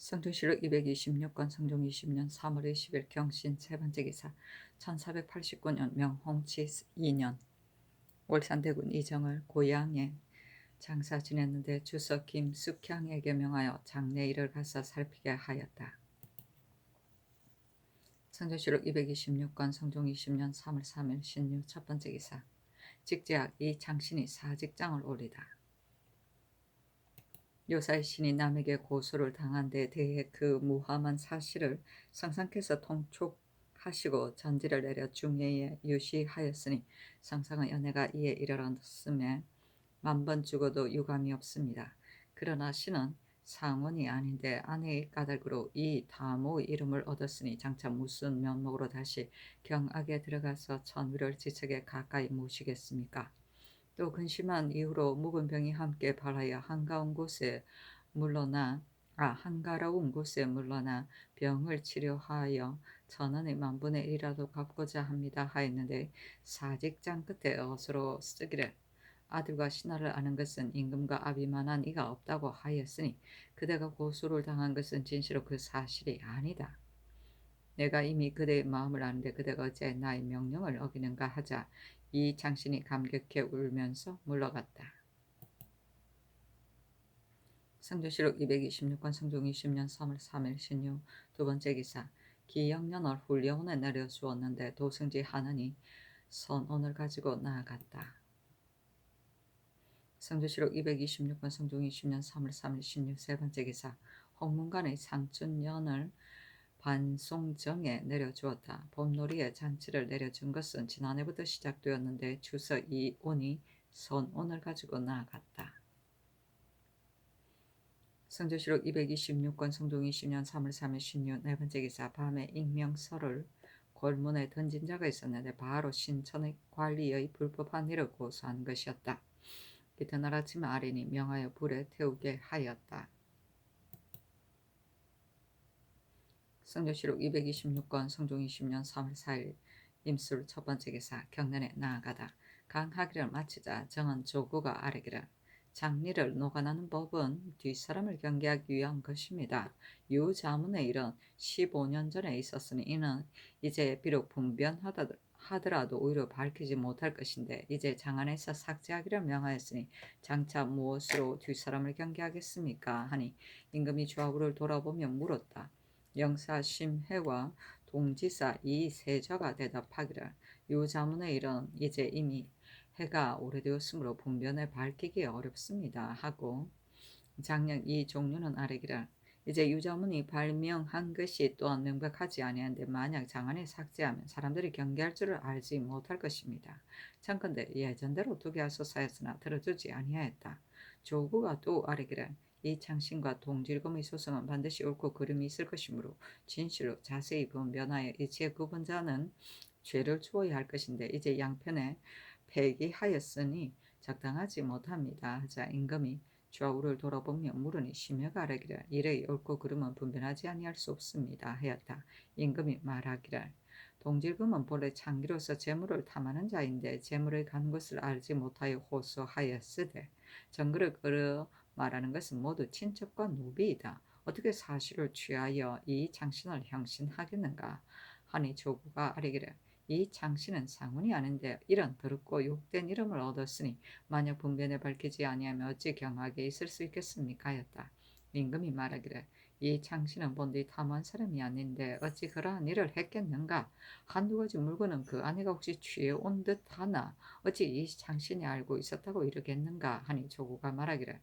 성종실록 226권 성종 20년 3월 20일 경신 세 번째 기사 1489년 명홍치 2년 월산대군 이정을 고향에 장사 지냈는데 주석 김숙향에게 명하여 장례일을 가서 살피게 하였다. 성종실록 226권 성종 20년 3월 3일 신유 첫 번째 기사 직제학 이 장신이 사직장을 올리다. 요사의 신이 남에게 고소를 당한 데 대해 그 무함한 사실을 상상께서 통촉하시고 전지를 내려 중예에 유시하였으니 상상의 연애가 이에 이르렀음에 만번 죽어도 유감이 없습니다. 그러나 신은 상원이 아닌데 아내의 까닭으로 이 다모의 이름을 얻었으니 장차 무슨 면목으로 다시 경악에 들어가서 천위를 지책에 가까이 모시겠습니까? 또 근심한 이후로 묵은 병이 함께 발하여 한가로운 곳에 물러나 병을 치료하여 천원의 만분의 일이라도 갚고자 합니다 하였는데 사직장 끝에 어서로 쓰기를 아들과 신하를 아는 것은 임금과 아비만한 이가 없다고 하였으니 그대가 고소를 당한 것은 진실로 그 사실이 아니다. 내가 이미 그대의 마음을 아는데 그대가 어찌 나의 명령을 어기는가 하자 이 장신이 감격해 울면서 물러갔다. 성조실록 226권 성종 20년 3월 3일 신유 두 번째 기사 기영년을 훌륭원에 내려주었는데 도승지 하느니 선언을 가지고 나아갔다. 성조실록 226권 성종 20년 3월 3일 신유 세 번째 기사 홍문관의 상춘년을 반송정에 내려주었다. 봄놀이에 잔치를 내려준 것은 지난해부터 시작되었는데 주서 이온이 선온을 가지고 나아갔다. 성조실록 226권 성종 20년 3월 3일 신유 네 번째 기사 밤에 익명서를 골문에 던진 자가 있었는데 바로 신천의 관리의 불법한 일을 고소한 것이었다. 이튿날 아침에 아린이 명하여 불에 태우게 하였다. 성조실록 226권 성종 20년 3월 4일 임술 첫 번째 기사 경련에 나아가다. 강하기를 마치자 정은 조구가 아뢰기를 장리를 노관하는 법은 뒷사람을 경계하기 위한 것입니다. 유자문의 일은 15년 전에 있었으니 이는 이제 비록 분변하더라도 오히려 밝히지 못할 것인데 이제 장안에서 삭제하기를 명하였으니 장차 무엇으로 뒷사람을 경계하겠습니까? 하니 임금이 좌우를 돌아보며 물었다. 영사심해와 동지사 이 세자가 대답하기를 유자문의 일은 이제 이미 해가 오래되었으므로 분변에 밝히기 어렵습니다 하고 장령 이 종류는 아뢰기를 이제 유자문이 발명한 것이 또한 명백하지 아니한데 만약 장안에 삭제하면 사람들이 경계할 줄을 알지 못할 것입니다. 참건대 예전대로 두게 하소서 했으나 들어주지 아니하였다. 조구가 또 아뢰기를 이 창신과 동질검의 소송은 반드시 옳고 그름이 있을 것이므로 진실로 자세히 분변하여 이치의 구분자는 죄를 주어야 할 것인데 이제 양편에 폐기하였으니 적당하지 못합니다 하자 임금이 좌우를 돌아보며 물으니 심혀가 아뢰기를 이의 옳고 그름은 분별하지 아니할 수 없습니다 하였다. 임금이 말하기를 동질금은 본래 창기로서 재물을 탐하는 자인데 재물을 간 것을 알지 못하여 호소하였으되 정글을 끌어 말하는 것은 모두 친척과 노비이다. 어떻게 사실을 취하여 이 장신을 형신하겠는가 하니 조구가 아뢰기를 이 장신은 상훈이 아닌데 이런 더럽고 욕된 이름을 얻었으니 만약 분변에 밝히지 아니하면 어찌 경하게 있을 수 있겠습니까 하였다. 임금이 말하기를 이 장신은 본디 탐한 사람이 아닌데 어찌 그러한 일을 했겠는가? 한두 가지 물건은 그 아내가 혹시 취해온 듯하나 어찌 이 장신이 알고 있었다고 이르겠는가 하니 조구가 말하기를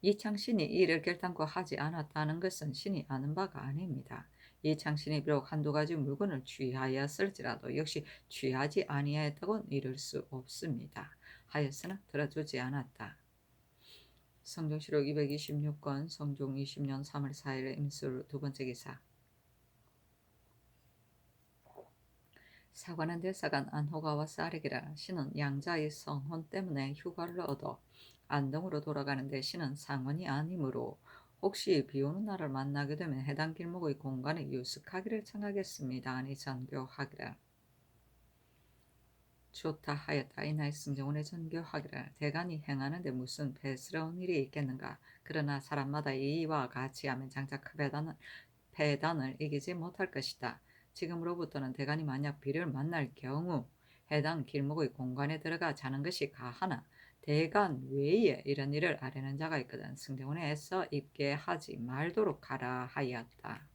이창신이 이 일을 결단코 하지 않았다는 것은 신이 아는 바가 아닙니다. 이창신이 비록 한두 가지 물건을 취하였을지라도 역시 취하지 아니하였다고는 이를 수 없습니다. 하였으나 들어주지 않았다. 성종실록 226권 성종 20년 3월 4일 임술 두 번째 기사 사관한 대사관 안호가 와서 아뢰기라 신은 양자의 성혼 때문에 휴가를 얻어 안동으로 돌아가는데 신은 상원이 아니므로 혹시 비오는 날을 만나게 되면 해당 길목의 공간에 유숙하기를 청하겠습니다. 아니 전교하기를 좋다 하였다. 이날 승정원의 전교하기를 대간이 행하는데 무슨 배스러운 일이 있겠는가. 그러나 사람마다 이와 같이 하면 장차 그 배단을 이기지 못할 것이다. 지금으로부터는 대간이 만약 비를 만날 경우 해당 길목의 공간에 들어가 자는 것이 가하나 대간 외에 이런 일을 아뢰는 자가 있거든 승정원에 애써 입게 하지 말도록 하라 하였다.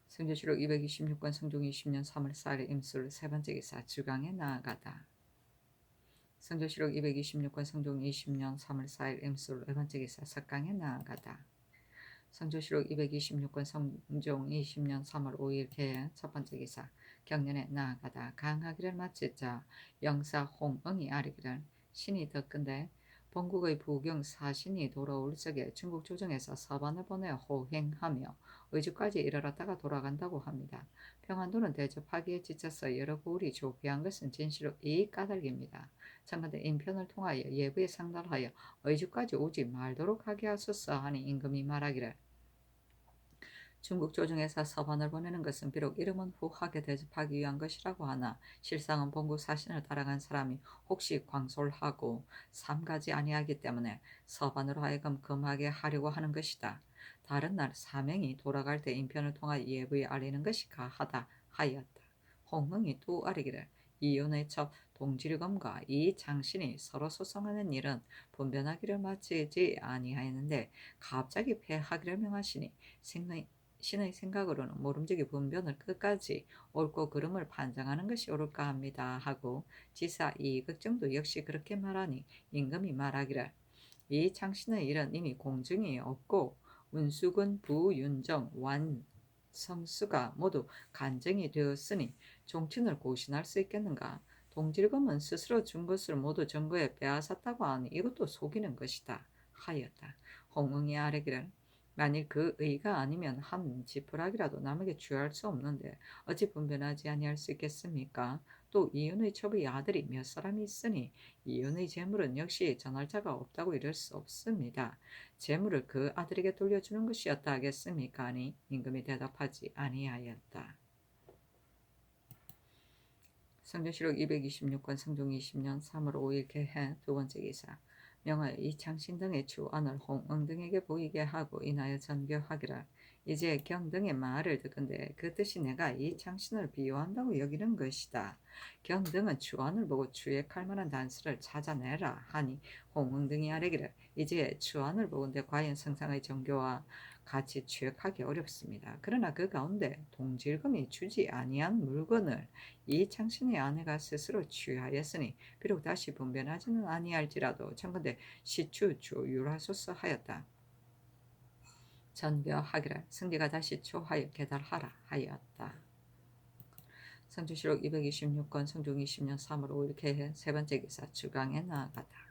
성조실록 226권 성종 20년 3월 4일 임술 세 번째 기사 주강에 나아가다. 성조실록 226권 성종 20년 3월 4일 임술 네 번째 기사 석강에 나아가다. 성조실록 226권 성종 20년 3월 5일 개의 첫 번째 기사 경년에 나아가다. 강하기를 마치자 영사 홍응이 아뢰기를 신이 덕근데 본국의 부경 사신이 돌아올 적에 중국 조정에서 서반을 보내 호행하며 의주까지 이르렀다가 돌아간다고 합니다. 평안도는 대접하기에 지쳐서 여러 고을이 조피한 것은 진실로 이 까닭입니다. 참건대 인편을 통하여 예부에 상달하여 의주까지 오지 말도록 하게 하소서 하니 임금이 말하기를 중국 조정에서 서반을 보내는 것은 비록 이름은 후하게 대접하기 위한 것이라고 하나 실상은 본국 사신을 따라간 사람이 혹시 광솔하고 삼가지 아니하기 때문에 서반으로 하여금 금하게 하려고 하는 것이다. 다른 날 사명이 돌아갈 때 인편을 통하여 예부에 알리는 것이 가하다 하였다. 홍흥이 또 아뢰기를 이윤의 첩 동질검과 이 장신이 서로 소송하는 일은 분변하기를 마치지 아니하였는데 갑자기 패하기를 명하시니 신의 생각으로는 모름지기 분변을 끝까지 옳고 그름을 판정하는 것이 옳을까 합니다 하고 지사 이극정도 역시 그렇게 말하니 임금이 말하기를 이 창신의 일은 이미 공증이 없고 운수군 부윤정 완성수가 모두 간증이 되었으니 종친을 고신할 수 있겠는가. 동질검은 스스로 준 것을 모두 증거에 빼앗았다고 하니 이것도 속이는 것이다 하였다. 홍응이 아뢰기를 만일 그 의가 아니면 한 지푸라기라도 남에게 주할 수 없는데 어찌 분변하지 아니할 수 있겠습니까? 또 이윤의 첩의 아들이 몇 사람이 있으니 이윤의 재물은 역시 전할 자가 없다고 이럴 수 없습니다. 재물을 그 아들에게 돌려주는 것이었다 하겠습니까? 하니 임금이 대답하지 아니하였다. 성조실록 226권 성종 20년 3월 5일 개해 두 번째 기사 명하여 이창신 등의 주안을 홍응 등에게 보이게 하고 인하여 전교하기를 이제 경 등의 말을 듣건대 그 뜻이 내가 이창신을 비유한다고 여기는 것이다. 경 등은 주안을 보고 주액할 만한 단서를 찾아내라 하니 홍응 등이 아뢰기를 이제 주안을 보건대 과연 성상의 정교와 같이 취획하기 어렵습니다. 그러나 그 가운데 동질금이 주지 아니한 물건을 이 창신의 아내가 스스로 취하였으니 비록 다시 분변하지는 아니할지라도 청컨대 시추 조율하소서 하였다. 전교하기를 승리가 다시 초하여 계달하라 하였다. 성조실록 226권 성종 20년 3월 5일 개해 세 번째 기사 주강에 나아가다.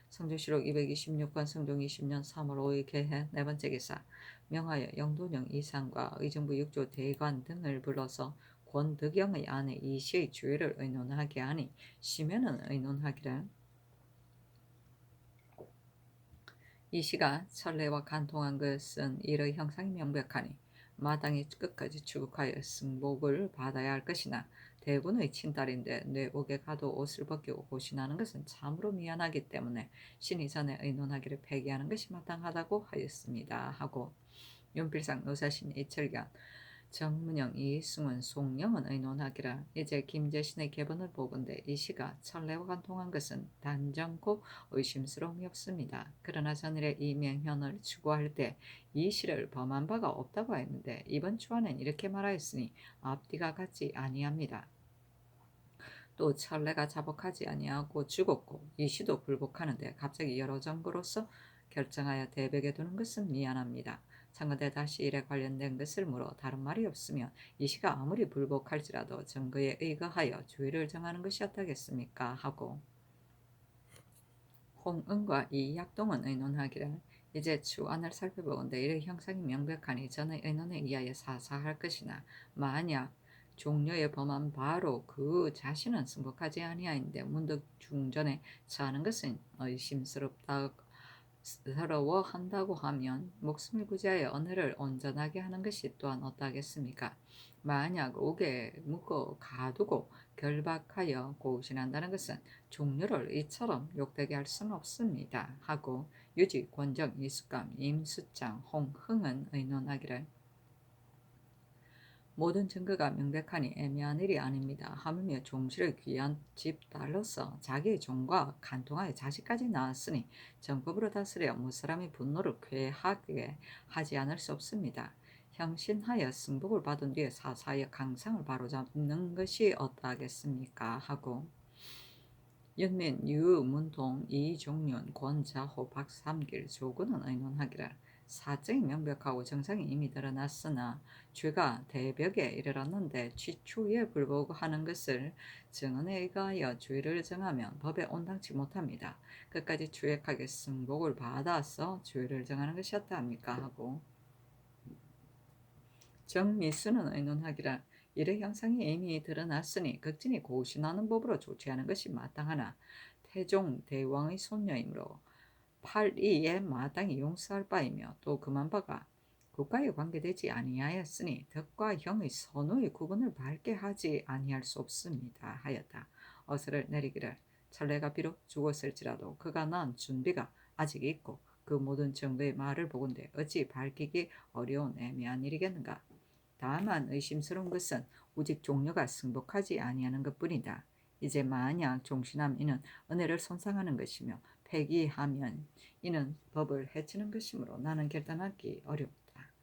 성조실록 226권 성종 20년 3월 5일 개해 네 번째 기사 명하여 영돈영 이상과 의정부 6조 대관 등을 불러서 권득영의 아내 이시의 주의를 의논하게 하니 시면은 의논하기를 이시가 천례와 간통한 것은 이의 형상이 명백하니 마땅히 끝까지 추국하여 승복을 받아야 할 것이나 대군의 친딸인데 뇌옥에 가도 옷을 벗기고 고신하는 것은 참으로 미안하기 때문에 신이 전에 의논하기를 폐기하는 것이 마땅하다고 하였습니다 하고 윤필상 노사신 이철견 정문영 이승훈 송영은 의논하기를 이제 김재신의 계본을 보건대 이시가 천례와 간통한 것은 단정코 의심스러움이 없습니다. 그러나 전일에 이 명현을 추구할 때 이시를 범한 바가 없다고 했는데 이번 추안은 이렇게 말하였으니 앞뒤가 같지 아니합니다. 또 천례가 자복하지 아니하고 죽었고 이시도 불복하는데 갑자기 여러 정거로서 결정하여 대백에 두는 것은 미안합니다. 참건대 다시 일에 관련된 것을 물어 다른 말이 없으면 이시가 아무리 불복할지라도 증거에 의거하여 주의를 정하는 것이 어떻겠습니까? 하고 홍은과 이약동은 의논하기를 이제 추안을 살펴보건대 이의 형상이 명백하니 전의 의논에 의하여 사사할 것이나 만약 종려의 범한 바로 그 자신은 승복하지 아니하인데 문득 중전에 처하는 것은 의심스럽다 서러워한다고 하면 목숨을 구제하여 언어를 온전하게 하는 것이 또한 어떠하겠습니까? 만약 옥에 묶어 가두고 결박하여 고신한다는 것은 종류를 이처럼 욕되게 할 수는 없습니다. 하고 유지, 권정, 이숙감, 임수창, 홍흥은 의논하기를 모든 증거가 명백하니 애매한 일이 아닙니다. 하물며 종실의 귀한 집 딸로서 자기의 종과 간통하여 자식까지 낳았으니 정법으로 다스려 무사람의 분노를 쾌하게 하지 않을 수 없습니다. 형신하여 승복을 받은 뒤에 사사하여 강상을 바로잡는 것이 어떠하겠습니까? 하고 윤민, 유, 문동, 이종윤, 권자호, 박삼길, 조구는 의논하기를 사정이 명백하고 정상이 이미 드러났으나 죄가 대벽에 이르렀는데 취추에 불복하는 것을 증언에 의하여 죄를 정하면 법에 온당치 못합니다. 끝까지 추액하게 승복을 받아서 죄를 정하는 것이 어떠합니까? 하고 정미수는 의논하기를 이래 형상이 이미 드러났으니 극진히 고신하는 법으로 조치하는 것이 마땅하나 태종 대왕의 손녀이므로 팔이에 마땅히 용서할 바이며 또 그만 바가 국가에 관계되지 아니하였으니 덕과 형의 선후의 구분을 밝게 하지 아니할 수 없습니다 하였다. 어서를 내리기를 천례가 비록 죽었을지라도 그가 낳은 준비가 아직 있고 그 모든 정부의 말을 보건대 어찌 밝히기 어려운 애매한 일이겠는가. 다만 의심스러운 것은 오직 종려가 승복하지 아니하는 것뿐이다. 이제 만약 종신함 이는 은혜를 손상하는 것이며 폐기하면 이는 법을 해치는 것이므로 나는 결단하기 어렵다.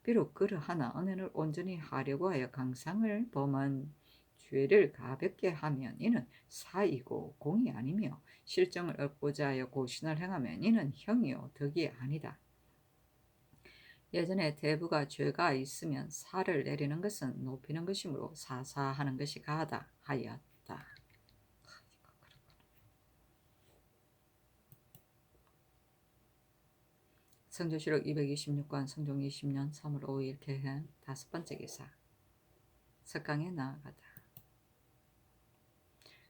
비록 그러하나 은혜를 온전히 하려고 하여 강상을 범한 죄를 가볍게 하면 이는 사이고 공이 아니며 실정을 얻고자 하여 고신을 행하면 이는 형이요 덕이 아니다. 예전에 대부가 죄가 있으면 사를 내리는 것은 높이는 것이므로 사사하는 것이 가하다 하였다. 성조실록 226권 성종 20년 3월 5일 개행 5번째 기사 석강에 나아가다.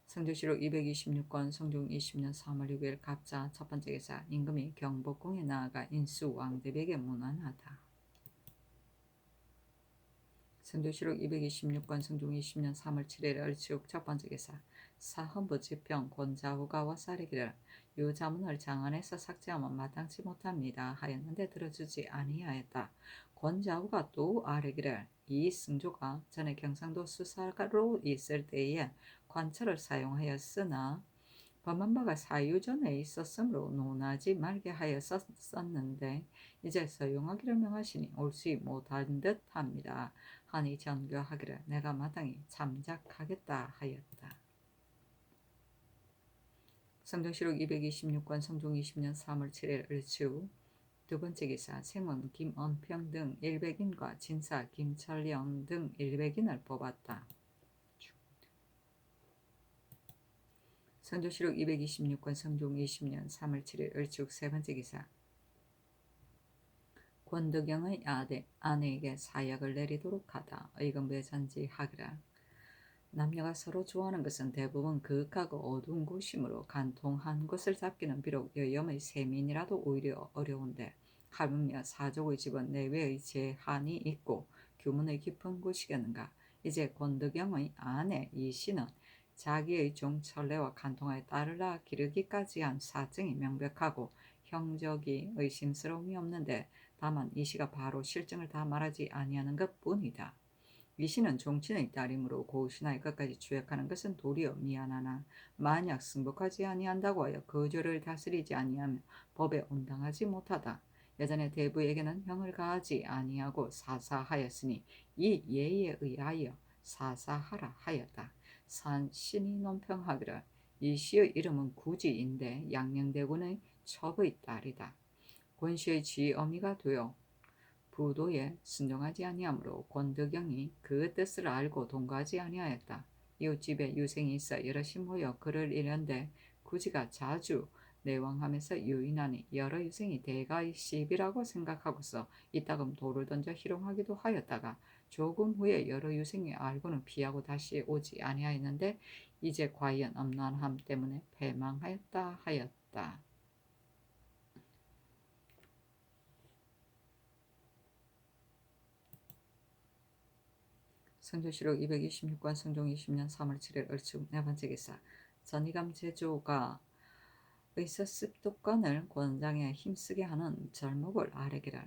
성조실록 226권 성종 20년 3월 6일 갑자 첫 번째 기사 임금이 경복궁에 나아가 인수 왕대백에 문안하다. 성조실록 226권 성종 20년 3월 7일 을지욱 첫 번째 기사 사헌부 지평 권자후가 와사리기를 요 자문을 장안에서 삭제하면 마땅치 못합니다 하였는데 들어주지 아니하였다. 권자후가 또 아뢰기를 이 승조가 전에 경상도 수사로 있을 때에 관철을 사용하였으나 범한 바가 사유전에 있었으므로 논하지 말게 하였었는데 이제 서용하기를 명하시니 옳지 못한 듯합니다. 하니 전교하기를 내가 마땅히 참작하겠다 하였다. 성종실록 226권 성종 20년 3월 7일 을지우 두 번째 기사 생원 김언평 등 100인과 진사 김철령 등 100인을 뽑았다. 성조실록 226권 성종 20년 3월 7일 을지욱 세 번째 기사 권덕영의 아내에게 사약을 내리도록 하다. 의금부에 전지하기라. 남녀가 서로 좋아하는 것은 대부분 그윽하고 어두운 곳이므로 간통한 곳을 잡기는 비록 여염의 세민이라도 오히려 어려운데 하물며 사족의 집은 내외의 제한이 있고 규문의 깊은 곳이겠는가. 이제 권덕영의 아내 이씨는 자기의 종 철례와 간통하여 딸을 낳아 기르기까지 한 사정이 명백하고 형적이 의심스러움이 없는데 다만 이씨가 바로 실정을 다 말하지 아니하는 것뿐이다. 이씨는 종친의 딸이므로 고신하여 끝까지 추액하는 것은 도리어 미안하나 만약 승복하지 아니한다고 하여 그 죄를 다스리지 아니하면 법에 온당하지 못하다. 예전에 대부에게는 형을 가하지 아니하고 사사하였으니 이 예에 의하여 사사하라 하였다. 산신이 논평하기를 이씨의 이름은 구지인데 양녕대군의 첩의 딸이다. 권씨의 지어미가 되어 부도에 순종하지 아니하므로 권덕영이 그 뜻을 알고 동거하지 아니하였다. 이웃집에 유생이 있어 여럿이 모여 그를 이른데 구지가 자주 내왕하면서 유인하니 여러 유생이 대가의 시비라고 생각하고서 이따금 돌을 던져 희롱하기도 하였다가 조금 후에 여러 유생이 알고는 피하고 다시 오지 아니하였는데 이제 과연 엄난함 때문에 패망하였다 하였다. 성조실록 226권 성종 20년 3월 7일 얼추 네 번째 기사. 전이감 제조가 의서 습득권을 권장에 힘쓰게 하는 절목을 아래기를.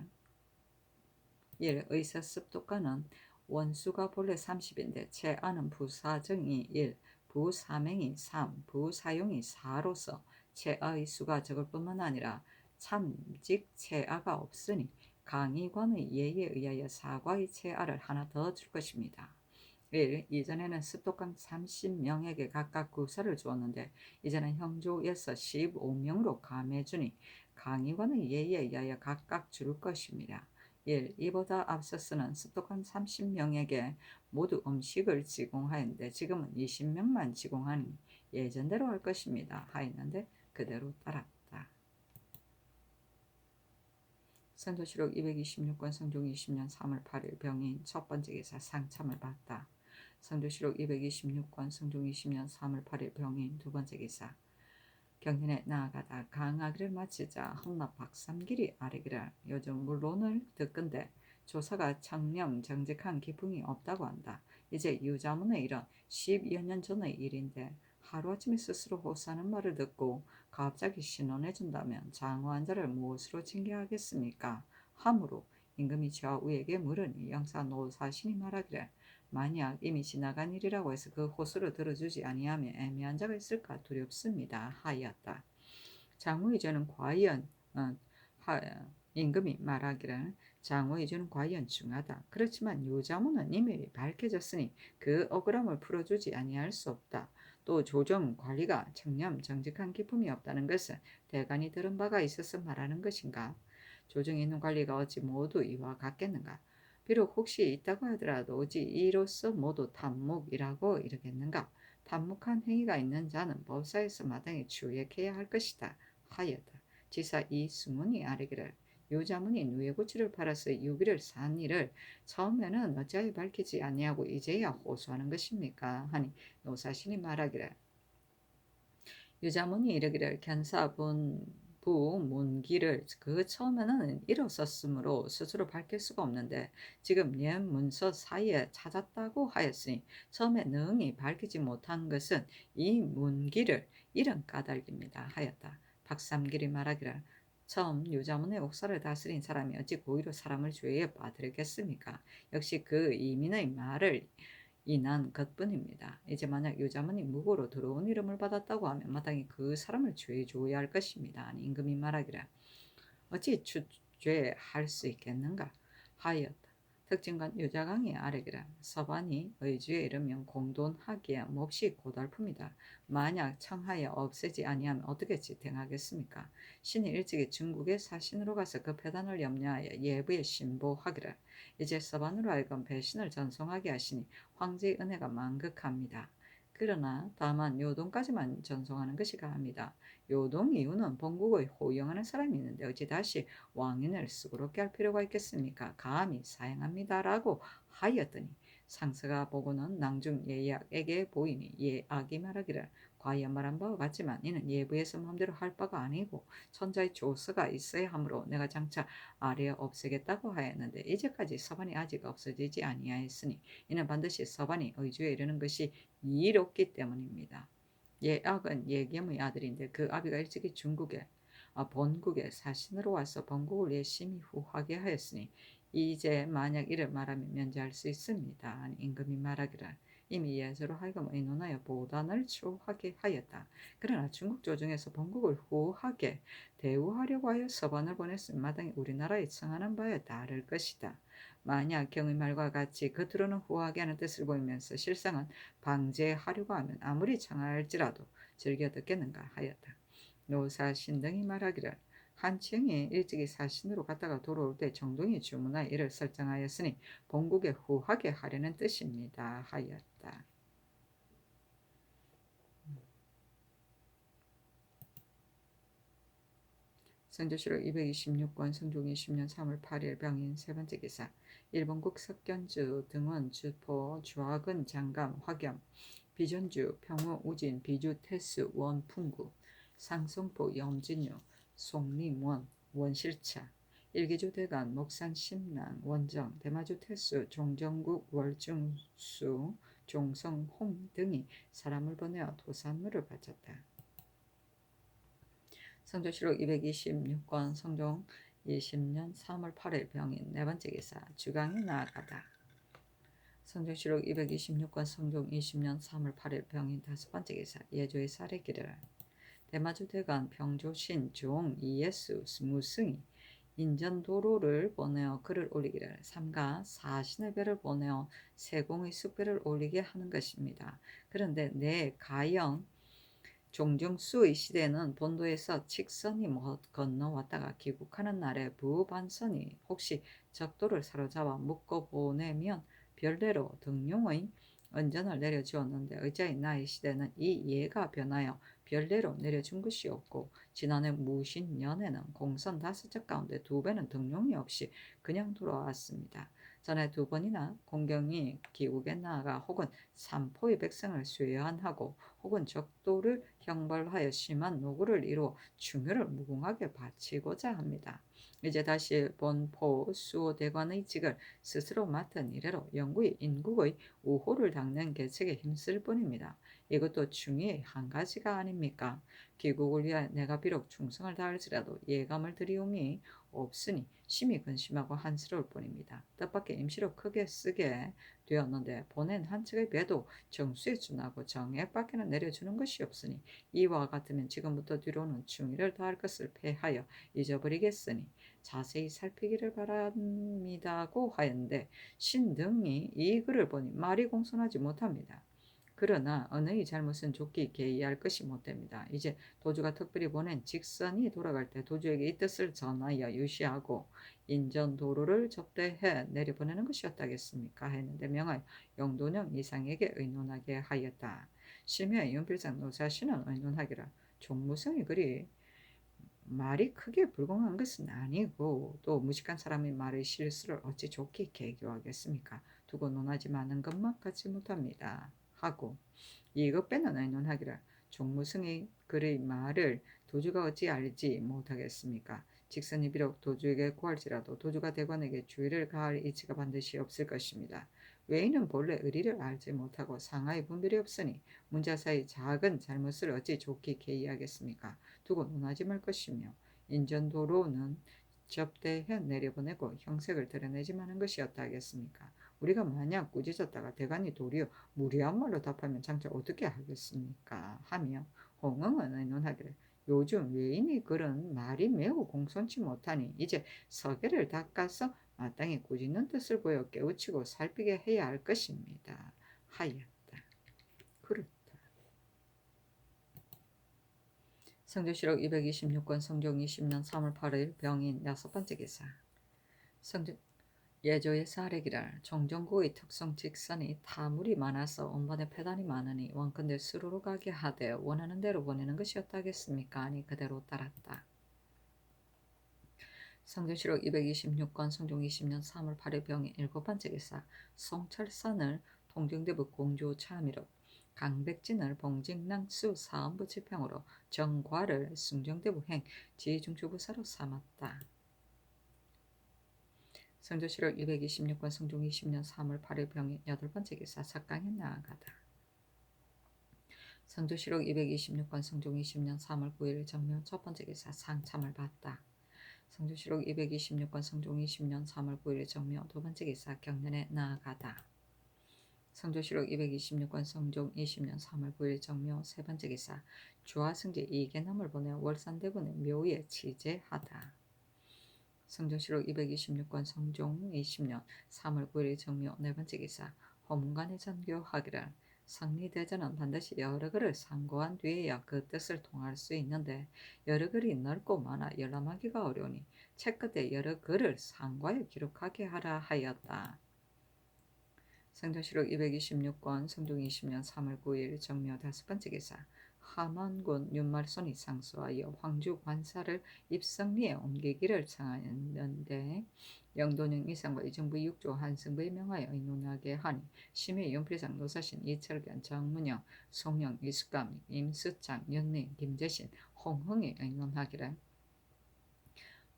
1. 의서 습득권은 원수가 본래 30인데 채아는 부사정이 1, 부사명이 3, 부사용이 4로서 채아의 수가 적을 뿐만 아니라 참직 채아가 없으니 강의관의 예에 의하여 사과의 채아를 하나 더 줄 것입니다. 1. 이전에는 습독강 30명에게 각각 구사를 주었는데 이제는 형조에서 15명으로 감해주니 강의관의 예에 의하여 각각 줄 것입니다. 1. 이보다 앞서서는 습독한 30명에게 모두 음식을 지공하였는데 지금은 20명만 지공하니 예전대로 할 것입니다. 하였는데 그대로 따랐다. 선조실록 226권 성종 20년 3월 8일 병인 첫 번째 기사 상참을 받다. 성조실록 226권 성종 20년 3월 8일 병인 두 번째 기사 경연에 나아가다 강하기를 마치자 헌납 박삼길이 아뢰기를 요즘 물론을 듣건대 조사가 청렴 정직한 기풍이 없다고 한다. 이제 유자문의 일은 10여 년 전의 일인데 하루아침에 스스로 호소하는 말을 듣고 갑자기 신원해준다면 장후환자를 무엇으로 징계하겠습니까? 하므로 임금이 좌우에게 물으니 영사 노사신이 말하기를 만약 이미 지나간 일이라고 해서 그 호소를 들어주지 아니하면 애매한 자가 있을까 두렵습니다. 하였다. 장후의 죄는 과연 임금이 말하기를 장후의 죄는 과연 중하다. 그렇지만 유자문은 이미 밝혀졌으니 그 억울함을 풀어주지 아니할 수 없다. 또 조정 관리가 청렴 정직한 기품이 없다는 것은 대간이 들은 바가 있어서 말하는 것인가? 조정에 있는 관리가 어찌 모두 이와 같겠는가? 비록 혹시 있다고 하더라도 오직 이로써 모두 탐묵이라고 이르겠는가? 탐묵한 행위가 있는 자는 법사에서 마땅히 추액해야 할 것이다. 하였다. 지사 이승훈이 아뢰기를 유자문이 누에고치를 팔아서 유기를 산 일을 처음에는 어찌하여 밝히지 아니하고 이제야 호소하는 것입니까? 하니 노사신이 말하기를 유자문이 이르기를 견사부 문기를 그 처음에는 잃었었으므로 스스로 밝힐 수가 없는데 지금 옛 문서 사이에 찾았다고 하였으니 처음에 능히 밝히지 못한 것은 이 문기를 잃은 까닭입니다. 하였다. 박삼길이 말하기를 처음 유자문의 옥사를 다스린 사람이 어찌 고의로 사람을 죄에 빠뜨리겠습니까? 역시 그 이민의 말을 인한 것뿐입니다. 이제 만약 유자문이 무고로 들어온 이름을 받았다고 하면 마땅히 그 사람을 죄 조여야 할 것입니다. 아니, 임금이 말하기를 어찌 추죄할 수 있겠는가 하였다. 특징관 유자강이 아뢰기를 서반이 의주에 이르면 공돈하기에 몹시 고달픕니다. 만약 청하에 없애지 아니하면 어떻게 지탱하겠습니까? 신이 일찍이 중국의 사신으로 가서 그 폐단을 염려하여 예부에 신보하기를 이제 서반으로 하여금 배신을 전송하게 하시니 황제의 은혜가 만극합니다. 그러나 다만 요동까지만 전송하는 것이 가합니다. 요동 이유는 본국의 호용하는 사람이 있는데 어찌 다시 왕인을 수고롭게 할 필요가 있겠습니까? 감히 사양합니다라고 하였더니 상서가 보고는 낭중 예약에게 보이니 예악이 말하기를 과연 말한 바와 같지만 이는 예부에서 마음대로 할 바가 아니고 천자의 조서가 있어야 하므로 내가 장차 아래에 없애겠다고 하였는데 이제까지 서반이 아직 없어지지 아니하였으니 이는 반드시 서반이 의주에 이르는 것이 이롭기 때문입니다. 예악은 예겸의 아들인데 그 아비가 일찍이 중국에 본국에 사신으로 와서 본국을 예심히 후하게 하였으니 이제 만약 이를 말하면 면제할 수 있습니다. 아니, 임금이 말하기를 이미 예서로 하여금 의논하여 보단을 추하게 하였다. 그러나 중국 조정에서 본국을 후하게 대우하려고 하여 서반을 보냈으면 마땅히 우리나라에 청하는 바에 따를 것이다. 만약 경의 말과 같이 겉으로는 후하게 하는 뜻을 보이면서 실상은 방제하려고 하면 아무리 청할지라도 즐겨 듣겠는가 하였다. 노사신 등이 말하기를 한층이 일찍이 사신으로 갔다가 돌아올 때 정동이 주문하여 이를 설정하였으니 본국에 후하게 하려는 뜻입니다. 하였다. 선조실록 226권 성종 20년 3월 8일 병인 세 번째 기사 일본국 석견주 등원 주포 주학은 장감 화겸 비전주 평우 우진 비주 태수 원풍구 상성포 염진유 송림원 원실차 일기주 대간, 목산 심랑, 원정, 대마주 태수, 종정국, 월중수, 종성, 홍 등이 사람을 보내어 도산물을 바쳤다. 성조실록 226권 성종 20년 3월 8일 병인 네 번째 기사 주강이 나아가다. 성조실록 226권 성종 20년 3월 8일 병인 다섯 번째 기사 예조의 사례기를 대마주 대간 병조신 종 이예수 무승이 인전도로를 보내어 글을 올리기를 삼가 사신의 배를 보내어 세공의 숙배를 올리게 하는 것입니다. 그런데 내 가영 종정수의 시대는 본도에서 직선이 건너왔다가 귀국하는 날에 부반선이 혹시 적도를 사로잡아 묶어 보내면 별대로 등용의 은전을 내려주었는데 의자의 나의 시대는 이 예가 변하여 별대로 내려준 것이 없고 지난해 무신년에는 공선 5척 가운데 2배는 등용이 없이 그냥 돌아왔습니다. 전에 2번이나 공경이 기국에 나아가 혹은 삼포의 백성을 수여한하고 혹은 적도를 형벌하여 심한 노고를 이루어 중효를 무궁하게 바치고자 합니다. 이제 다시 본포 수호대관의 직을 스스로 맡은 이래로 영구히 인국의 우호를 닦는 계책에 힘쓸 뿐입니다. 이것도 중의의 한 가지가 아닙니까? 귀국을 위하여 내가 비록 충성을 다할지라도 예감을 드리움이 없으니 심히 근심하고 한스러울 뿐입니다. 뜻밖의 임시로 크게 쓰게 되었는데 보낸 한 척의 배도 정수에 준하고 정액밖에는 내려주는 것이 없으니 이와 같으면 지금부터 뒤로는 중의를 다할 것을 패하여 잊어버리겠으니 자세히 살피기를 바랍니다고 하였는데 신등이 이 글을 보니 말이 공손하지 못합니다. 그러나 언의 잘못은 좋게 있게 이해할 것이 못됩니다. 이제 도주가 특별히 보낸 직선이 돌아갈 때 도주에게 이 뜻을 전하여 유시하고 인전도로를 접대해 내려보내는 것이었다겠습니까? 했는데 명하여 영도령 이상에게 의논하게 하였다. 심야 윤필상 노사시는 의논하기를 종무성이 그리 말이 크게 불공한 것은 아니고 또 무식한 사람의 말의 실수를 어찌 좋게 개교하겠습니까? 두고 논하지 마는 것만 같지 못합니다. 하고 이것 빼는 의논하기를 종무승의 그의 말을 도주가 어찌 알지 못하겠습니까? 직선이 비록 도주에게 구할지라도 도주가 대관에게 주의를 가할 이치가 반드시 없을 것입니다. 외인은 본래 의리를 알지 못하고 상하의 분별이 없으니 문자사의 작은 잘못을 어찌 좋게 개의하겠습니까? 두고 논하지 말 것이며 인전도로는 접대해 내려보내고 형색을 드러내지 마는 것이었다 하겠습니까? 우리가 만약 꾸짖었다가 대간이 도리어 무리한 말로 답하면 장차 어떻게 하겠습니까? 하며 홍응은 의논하기를 요즘 외인이 글은 말이 매우 공손치 못하니 이제 서계를 닦아서 마땅히 꾸짖는 뜻을 보여 깨우치고 살피게 해야 할 것입니다. 하였다. 그렇다. 성조실록 226권 성종 20년 3월 8일 병인 여섯 번째 기사 성조 예조의 사례기를 종정국의 특성 직선이 타물이 많아서 원반에 폐단이 많으니 원컨대 수로로 가게 하되 원하는 대로 보내는 것이었다겠습니까? 아니 그대로 따랐다. 성조실록 226권 성종 20년 3월 8일 병인 일곱 번째 기사 송철산을 통정대부 공주 차미로 강백진을 봉직낭수 사헌부 지평으로 정과를 숭정대부 행 지중주부사로 삼았다. 성조실록 226권 성종 20년 3월 8일 병인 여덟 번째 기사 석강에 나아가다. 성조실록 226권 성종 20년 3월 9일 정묘 첫 번째 기사 상참을 받다. 성조실록 226권 성종 20년 3월 9일 정묘 두 번째 기사 경련에 나아가다. 성조실록 226권 성종 20년 3월 9일 정묘 세 번째 기사 주하승제 이계남을 보내 월산대군의 묘에 치제하다. 성조실록 226권 성종 20년 3월 9일 정묘 네 번째 기사 허문간에 전교하기를 상리대전은 반드시 여러 글을 상고한 뒤에야 그 뜻을 통할 수 있는데 여러 글이 넓고 많아 열람하기가 어려우니 채끝에 여러 글을 상고하여 기록하게 하라 하였다. 성조실록 226권 성종 20년 3월 9일 정묘 다섯 번째 기사 함원군 윤말손이 상소하여 황주 관사를 입성리에 옮기기를 청하였는데 영도령 이상과 이정부 6조 한승부에 명하여 의논하게 하니 심의 윤필상 노사신 이철견 정문영 송영 이숙감 임수창 연ning 김재신 홍흥이 의논하기를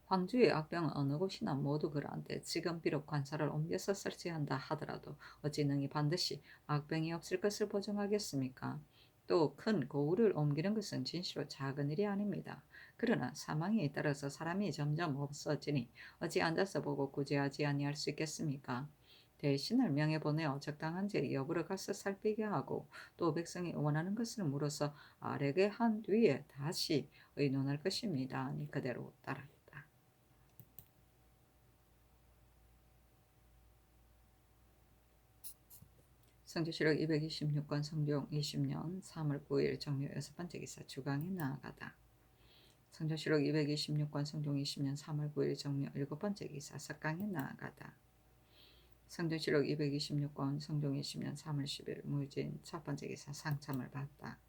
황주의 악병은 어느 곳이나 모두 그러한데 지금 비록 관사를 옮겨서 설치한다 하더라도 어찌 능히 반드시 악병이 없을 것을 보증하겠습니까? 또 큰 고을을 옮기는 것은 진시로 작은 일이 아닙니다. 그러나 사망에 잇따라서 사람이 점점 없어지니 어찌 앉아서 보고 구제하지 아니할 수 있겠습니까? 대신을 명해보내어 적당한지 여부를 가서 살피게 하고 또 백성이 원하는 것을 물어서 아래게 한 뒤에 다시 의논할 것입니다. 아니 그대로 따랐다. 성조실록 226권 성종 20년 3월 9일 정묘 6번째 기사 주강에 나아가다. 성조실록 226권 성종 20년 3월 9일 정묘 7번째 기사 석강에 나아가다. 성조실록 226권 성종 20년 3월 10일 무진 첫 번째 기사 상참을 받다.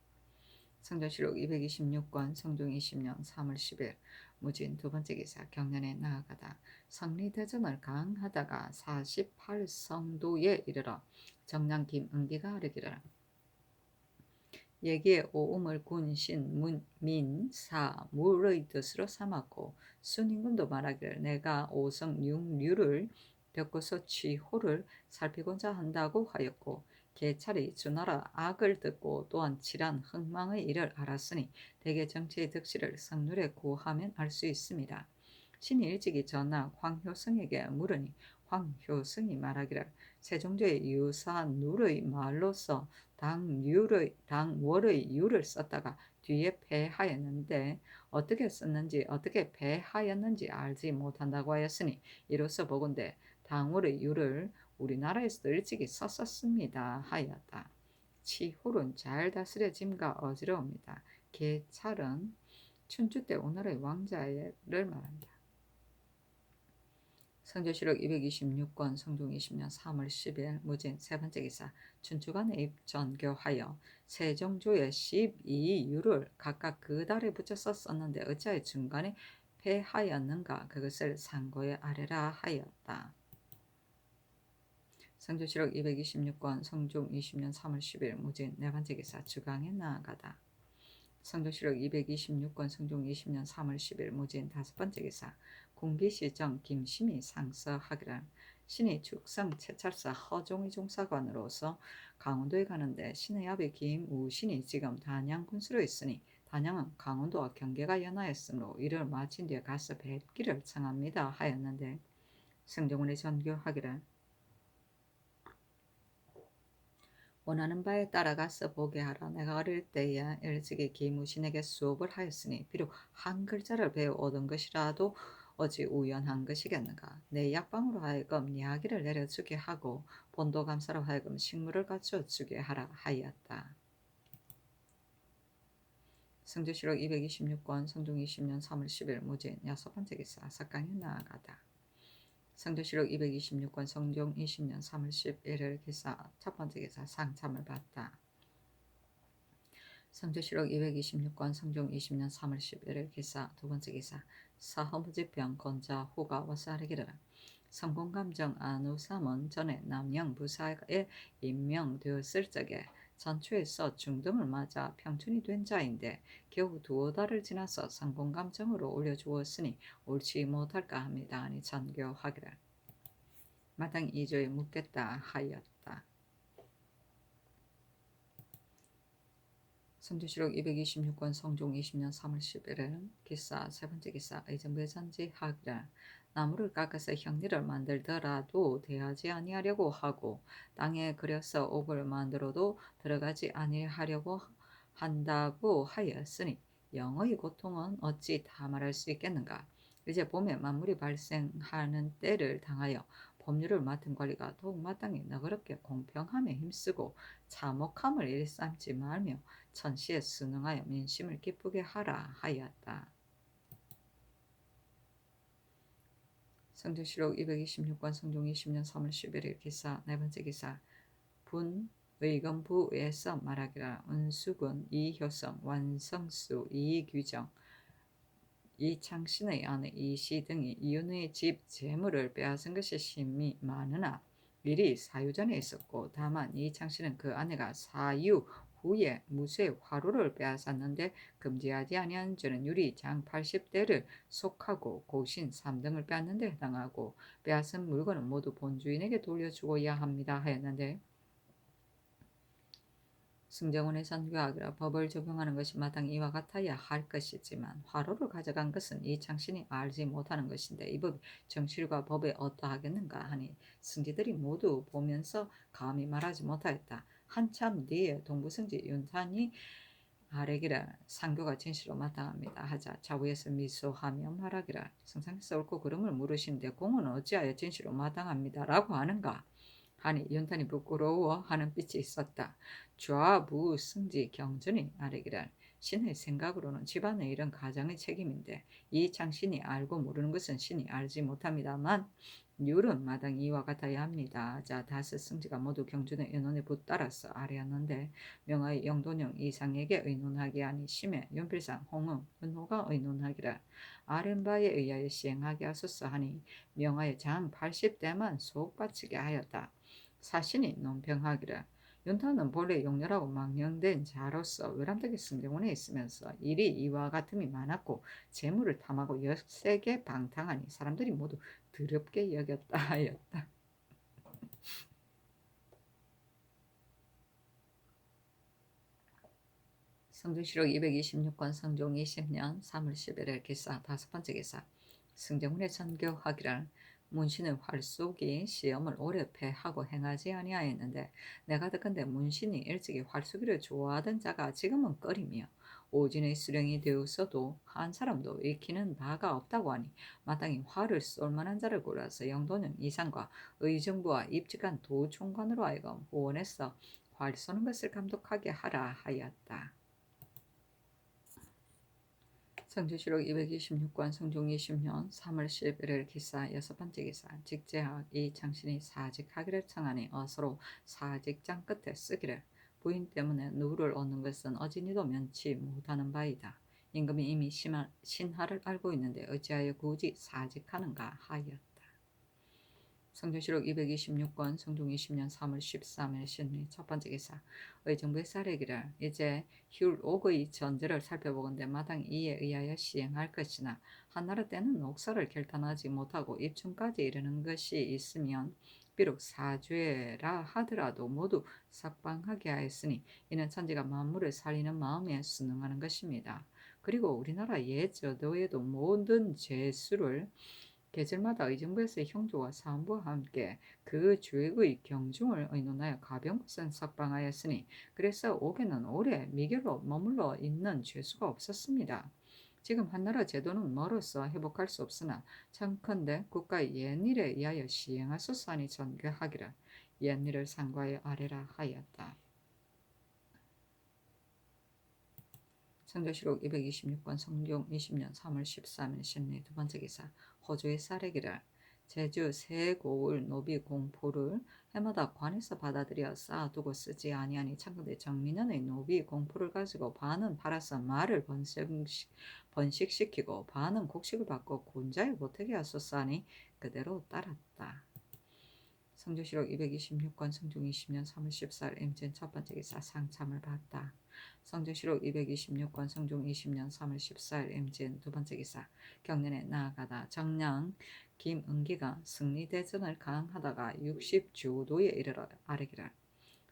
성조실록 226권 성종 20년 3월 10일 무진 두 번째 기사 경연에 나아가다. 성리대전을 강하다가 48성도에 이르러 정량 김은기가 아르기를 예기의 오음을 군신 민사 물의 뜻으로 삼았고 순임금도 말하기를 내가 오성 육류를 벽고서 취호를 살피고자 한다고 하였고 개찰이 주나라 악을 듣고 또한 칠한 흥망의 일을 알았으니 대개 정치의 득실을 성률에 구하면 알 수 있습니다. 신이 일찍이 전하 황효성에게 물으니 황효성이 말하기를 세종조의 유사한 누의 말로서 당월의 유를 썼다가 뒤에 패하였는데 어떻게 썼는지 어떻게 패하였는지 알지 못한다고 하였으니 이로써 보건대 당월의 유를 우리나라에서도 일찍이 썼었습니다 하였다. 치홀은 잘 다스려짐과 어지러웁니다. 개찰은 춘추 때 오나라의 왕자를 말한다. 성조실록 226권 성종 20년 3월 10일 무진 세 번째 기사 춘추관에 입전교하여 세종조의 12유를 각각 그 달에 붙여서 썼는데 어찌하여 중간에 패하였는가 그것을 상고에 아뢰라 하였다. 성조실록 226권 성종 20년 3월 10일 무진 네 번째 기사 주강에 나아가다. 성조실록 226권 성종 20년 3월 10일 무진 다섯 번째 기사 공비시정 김심이 상서하기를 신이 축성 채찰사 허종의 종사관으로서 강원도에 가는데 신의 아비 김우신이 지금 단양 군수로 있으니 단양은 강원도와 경계가 연하였으므로 이를 마친 뒤에 가서 뵙기를 청합니다 하였는데 성종원이 전교하기를 원하는 바에 따라가서 보게 하라. 내가 어릴 때에 일찍이 김우신에게 수업을 하였으니 비록 한 글자를 배워 얻은 것이라도 어찌 우연한 것이겠는가. 내 약방으로 하여금 이야기를 내려주게 하고 본도감사로 하여금 식물을 갖춰주게 하라 하였다. 성조실록 226권 성종 20년 3월 10일 무진 여섯 번째 기사 석강에 나아가다. 성조실록 226권 성종 20년 3월 11일 기사 첫 번째 기사 상참을 받다. 성조실록 226권 성종 20년 3월 11일 기사 두 번째 기사 사허무지병 건자 후가 와서 아뢰기를 성공감정 안우삼은 전에 남영 부사에 임명되었을 적에 전초에서 중등을 맞아 평춘이 된 자인데 겨우 두어 달을 지나서 성공감정으로 올려주었으니 옳지 못할까 합니다. 아니 전교하기를 마땅히 이조에 묻겠다 하였다. 성조실록 226권 성종 20년 3월 11일 기사 세 번째 기사 의정배잔지 하기를 나무를 깎아서 형리를 만들더라도 대하지 아니하려고 하고 땅에 그려서 옥을 만들어도 들어가지 아니하려고 한다고 하였으니 영의 고통은 어찌 다 말할 수 있겠는가. 이제 봄에 만물이 발생하는 때를 당하여 법률을 맡은 관리가 더욱 마땅히 너그럽게 공평함에 힘쓰고 참혹함을 일삼지 말며 천시에 순응하여 민심을 기쁘게 하라 하였다. 성조실록 226권 성종 20년 3월 11일 기사 네 번째 기사 분의검부에서 말하기를 은수군 이효성 완성수 이규정 이창신의 아내 이시 등이 이윤의 집 재물을 빼앗은 것이 심히 많으나 일이 사유전에 있었고 다만 이창신은 그 아내가 사유 후에 무쇠 화로를 빼앗았는데 금지하지 아니한 죄는 유리 장 80대를 속하고 고신 3등을 빼앗는 데 해당하고 빼앗은 물건은 모두 본주인에게 돌려주어야 합니다 하였는데 승정원의 선교하기라 법을 적용하는 것이 마땅히 이와 같아야 할 것이지만 화로를 가져간 것은 이 장신이 알지 못하는 것인데 이 법이 정실과 법에 어떠하겠는가 하니 승지들이 모두 보면서 감히 말하지 못하였다. 한참 뒤에 동부승지 윤탄이 아래기라 상교가 진실로 마땅합니다 하자 좌우에서 미소하며 말하기라 성상에서 옳고 그름을 물으시는데 공은 어찌하여 진실로 마땅합니다 라고 하는가 하니 윤탄이 부끄러워하는 빛이 있었다. 좌부 승지 경전이 아래기란 신의 생각으로는 집안의 일은 가장의 책임인데 이 장신이 알고 모르는 것은 신이 알지 못합니다만 율은 마땅히 이와 같아야 합니다. 자, 다섯 승지가 모두 경준의 의논에 붙따라서 아뢰었는데 명하의 영돈영 이상에게 의논하게 하니 심해 윤필상 홍응 은호가 의논하기라 아랜 바에 의하여 시행하게 하소서 하니 명하의 장 80대만 속바치게 하였다. 사신이 논평하기를 윤타는 본래 용렬하고 망령된 자로서 외람되게 승정원에 있으면서 일이 이와 같음이 많았고 재물을 탐하고 엿세게 방탕하니 사람들이 모두 더럽게 여겼다 하였다. 성조실록 226권 성종 20년 3월 11일 기사 다섯 번째 기사 승정원의 선교하기를 문신의 활쏘기 시험을 오래 패하고 행하지 아니하였는데 내가 듣건대 문신이 일찍이 활쏘기를 좋아하던 자가 지금은 꺼리며 오진의 수령이 되었어도 한 사람도 익히는 바가 없다고 하니 마땅히 활을 쏠 만한 자를 골라서 영도령 이상과 의정부와 입직한 도총관으로 하여금 후원해서 활 쏘는 것을 감독하게 하라 하였다. 성조실록 226권 성종 20년 3월 11일 기사 여섯 번째 기사 직제학 이 장신이 사직하기를 청하니 어서로 사직장 끝에 쓰기를 부인 때문에 누구를 얻는 것은 어진이도 면치 못하는 바이다. 임금이 이미 신하를 알고 있는데 어찌하여 굳이 사직하는가 하였다. 성조실록 226권 성종 20년 3월 13일 신리 첫 번째 기사 의정부의 사례기를 이제 율옥의 전제를 살펴보건대 마땅히 이에 의하여 시행할 것이나 한나라 때는 옥사를 결단하지 못하고 입춘까지 이르는 것이 있으면 비록 사죄라 하더라도 모두 석방하게 하였으니 이는 천지가 만물을 살리는 마음에 순응하는 것입니다. 그리고 우리나라 예저도에도 모든 죄수를 계절마다 의정부에서의 형조와 사헌부와 함께 그 죄의 경중을 의논하여 가병것은 석방하였으니 그래서 옥에는 오래 미결로 머물러 있는 죄수가 없었습니다. 지금 한나라 제도는 멀어서 회복할 수 없으나 청컨대 국가의 옛일에 의하여 시행하소서 하니 전개하기를 옛일을 상고하여 아뢰라 하였다. 성조실록 226권 성종 20년 3월 13일 신리 두 번째 기사 호주의 사례기를 제주 세고을 노비 공포를 해마다 관에서 받아들여 쌓아두고 쓰지 아니하니 창건대 정민년의 노비 공포를 가지고 반은 팔아서 말을 번식시키고 반은 곡식을 받고 곤자에 보태게 하소서 하니 그대로 따랐다. 성조실록 226권 성종 20년 3월 14일 임진 첫 번째 기사 상참을 받다. 성조실록 226권 성종 20년 3월 14일 임진 두 번째 기사 경년에 나아가다 정량 김은기가 승리대전을 강하다가 60주도에 이르러 아뢰기를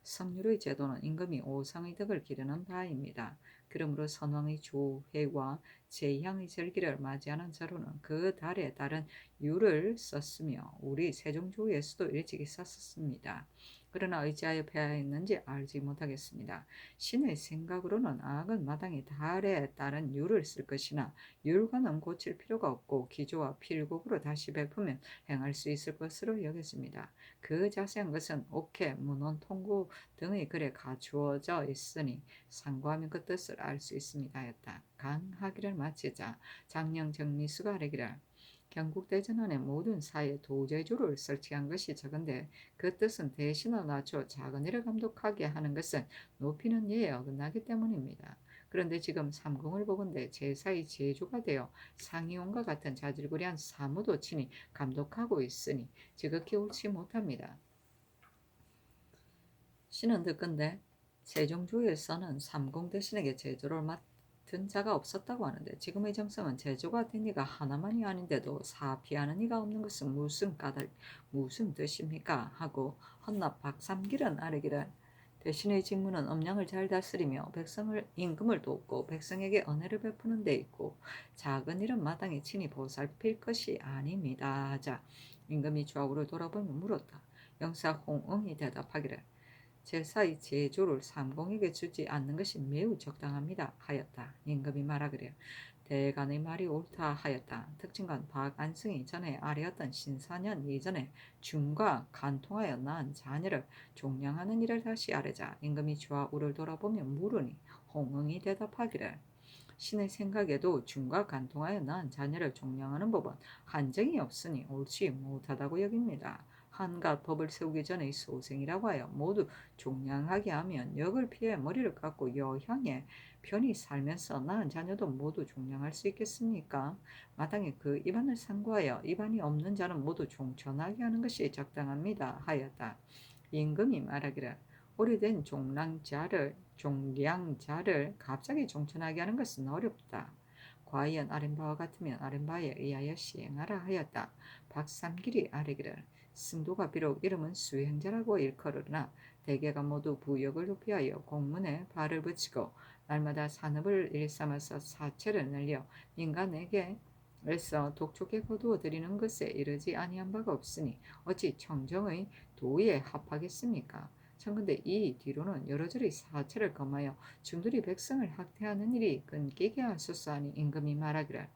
성률의 제도는 임금이 오상의 덕을 기르는 바입니다. 그러므로 선왕의 조회와 제향의 절기를 맞이하는 자로는 그 달에 따른 유를 썼으며 우리 세종조에서도 일찍이 썼습니다. 그러나 어찌하여 폐하였는지 알지 못하겠습니다. 신의 생각으로는 악은 마땅히 달에 따른 유를 쓸 것이나 율과는 고칠 필요가 없고 기조와 필곡으로 다시 베푸면 행할 수 있을 것으로 여겼습니다. 그 자세한 것은 옥회, 문헌, 통고 등의 글에 갖추어져 있으니 상고하면 그 뜻을 알 수 있습니다 하였다. 강하기를 마치자 장령 정미수가 아뢰기를 경국대전 안에 모든 사회 도제주를 설치한 것이 적은데 그 뜻은 대신을 낮춰 작은 일을 감독하게 하는 것은 높이는 예에 어긋나기 때문입니다. 그런데 지금 삼공을 보건대 제사의 제주가 되어 상이온과 같은 자질구레한 사무도 친히 감독하고 있으니 지극히 옳지 못합니다. 신은 듣건대 세종조에서는 삼공대신에게 제조를 맡은 자가 없었다고 하는데 지금의 정성은 제조가 된 이가 하나만이 아닌데도 사피하는 이가 없는 것은 무슨 까닭 무슨 뜻입니까? 하고 헌납 박삼길은 아뢰기를 대신의 직무는 엄량을 잘 다스리며 백성을 임금을 돕고 백성에게 은혜를 베푸는 데 있고 작은 일은 마땅히 친히 보살필 것이 아닙니다. 하자 임금이 좌우를 돌아보며 물었다. 영사 홍응이 대답하기를 제사의 제조를 삼공에게 주지 않는 것이 매우 적당합니다. 하였다. 임금이 말하기를 대간의 말이 옳다 하였다. 특징관 박안승이 전에 아뢰었던 신사년 이전에 중과 간통하여 낳은 자녀를 종량하는 일을 다시 아뢰자 임금이 좌우를 돌아보며 물으니 홍응이 대답하기를 신의 생각에도 중과 간통하여 낳은 자녀를 종량하는 법은 한정이 없으니 옳지 못하다고 여깁니다. 한갓 법을 세우기 전의 소생이라고 하여 모두 종량하게 하면 역을 피해 머리를 깎고 여향에 편히 살면서 낳은 자녀도 모두 종량할 수 있겠습니까? 마땅히 그 입안을 상고하여 입안이 없는 자는 모두 종천하게 하는 것이 적당합니다. 하였다. 임금이 말하기를 오래된 종량자를 갑자기 종천하게 하는 것은 어렵다. 과연 아랫바와 같으면 아랫바에 의하여 시행하라 하였다. 박삼길이 아뢰기를 승도가 비록 이름은 수행자라고 일컬으나 대개가 모두 부역을 도피하여 공문에 발을 붙이고 날마다 산업을 일삼아서 사체를 늘려 민간에게 에서 독촉에 거두어 드리는 것에 이르지 아니한 바가 없으니 어찌 청정의 도에 합하겠습니까? 청근대 이 뒤로는 여러저리 사체를 검하여 중들이 백성을 학대하는 일이 끊기게 하소서 하니 임금이 말하기를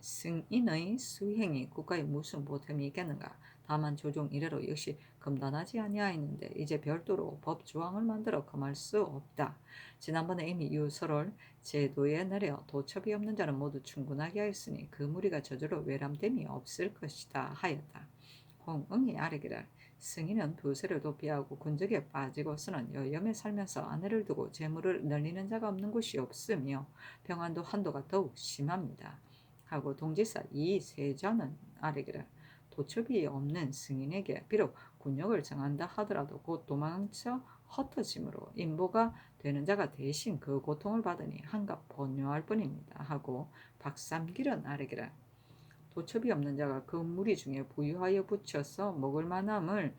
승인의 수행이 국가에 무슨 보탬이 있겠는가? 다만 조종 이래로 역시 금단하지 아니하였는데 이제 별도로 법조항을 만들어 금할 수 없다. 지난번에 이미 유서를 제도에 내려 도첩이 없는 자는 모두 충분하게 하였으니 그 무리가 저절로 외람됨이 없을 것이다 하였다. 홍응이 아뢰기를 승인은 부세를 도피하고 군적에 빠지고서는 여염에 살면서 아내를 두고 재물을 늘리는 자가 없는 곳이 없으며 병환도 한도가 더욱 심합니다. 하고 동지사 이세자는 아뢰기를 도첩이 없는 승인에게 비록 군역을 정한다 하더라도 곧 도망쳐 흩어짐으로 인보가 되는 자가 대신 그 고통을 받으니 한갑 번요할 뿐입니다. 하고 박삼길은 아뢰기를 도첩이 없는 자가 그 무리 중에 부유하여 붙여서 먹을 만함을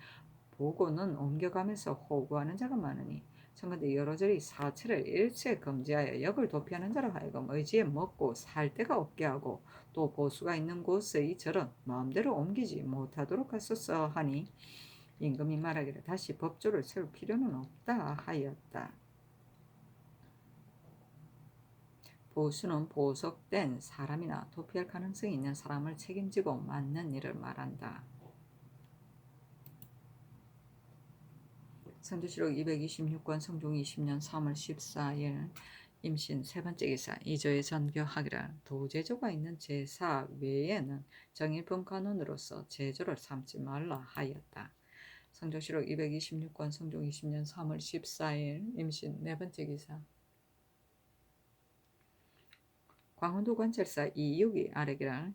보고는 옮겨가면서 호구하는 자가 많으니 청근대 여러저리 사체를 일체 금지하여 역을 도피하는 자로 하여금 의지에 먹고 살 데가 없게 하고 또 보수가 있는 곳의 절은 마음대로 옮기지 못하도록 하소서 하니 임금이 말하기를 다시 법조를 세울 필요는 없다 하였다. 보수는 보석된 사람이나 도피할 가능성이 있는 사람을 책임지고 맡는 일을 말한다. 성조실록 226권 성종 20년 3월 14일 임신 세 번째 기사 이조의 전교하기를 도제조가 있는 제사 외에는 정일품 간원으로서 제조를 삼지 말라 하였다. 성조실록 226권 성종 20년 3월 14일 임신 네 번째 기사 광원도 관찰사 이육이 아뢰기를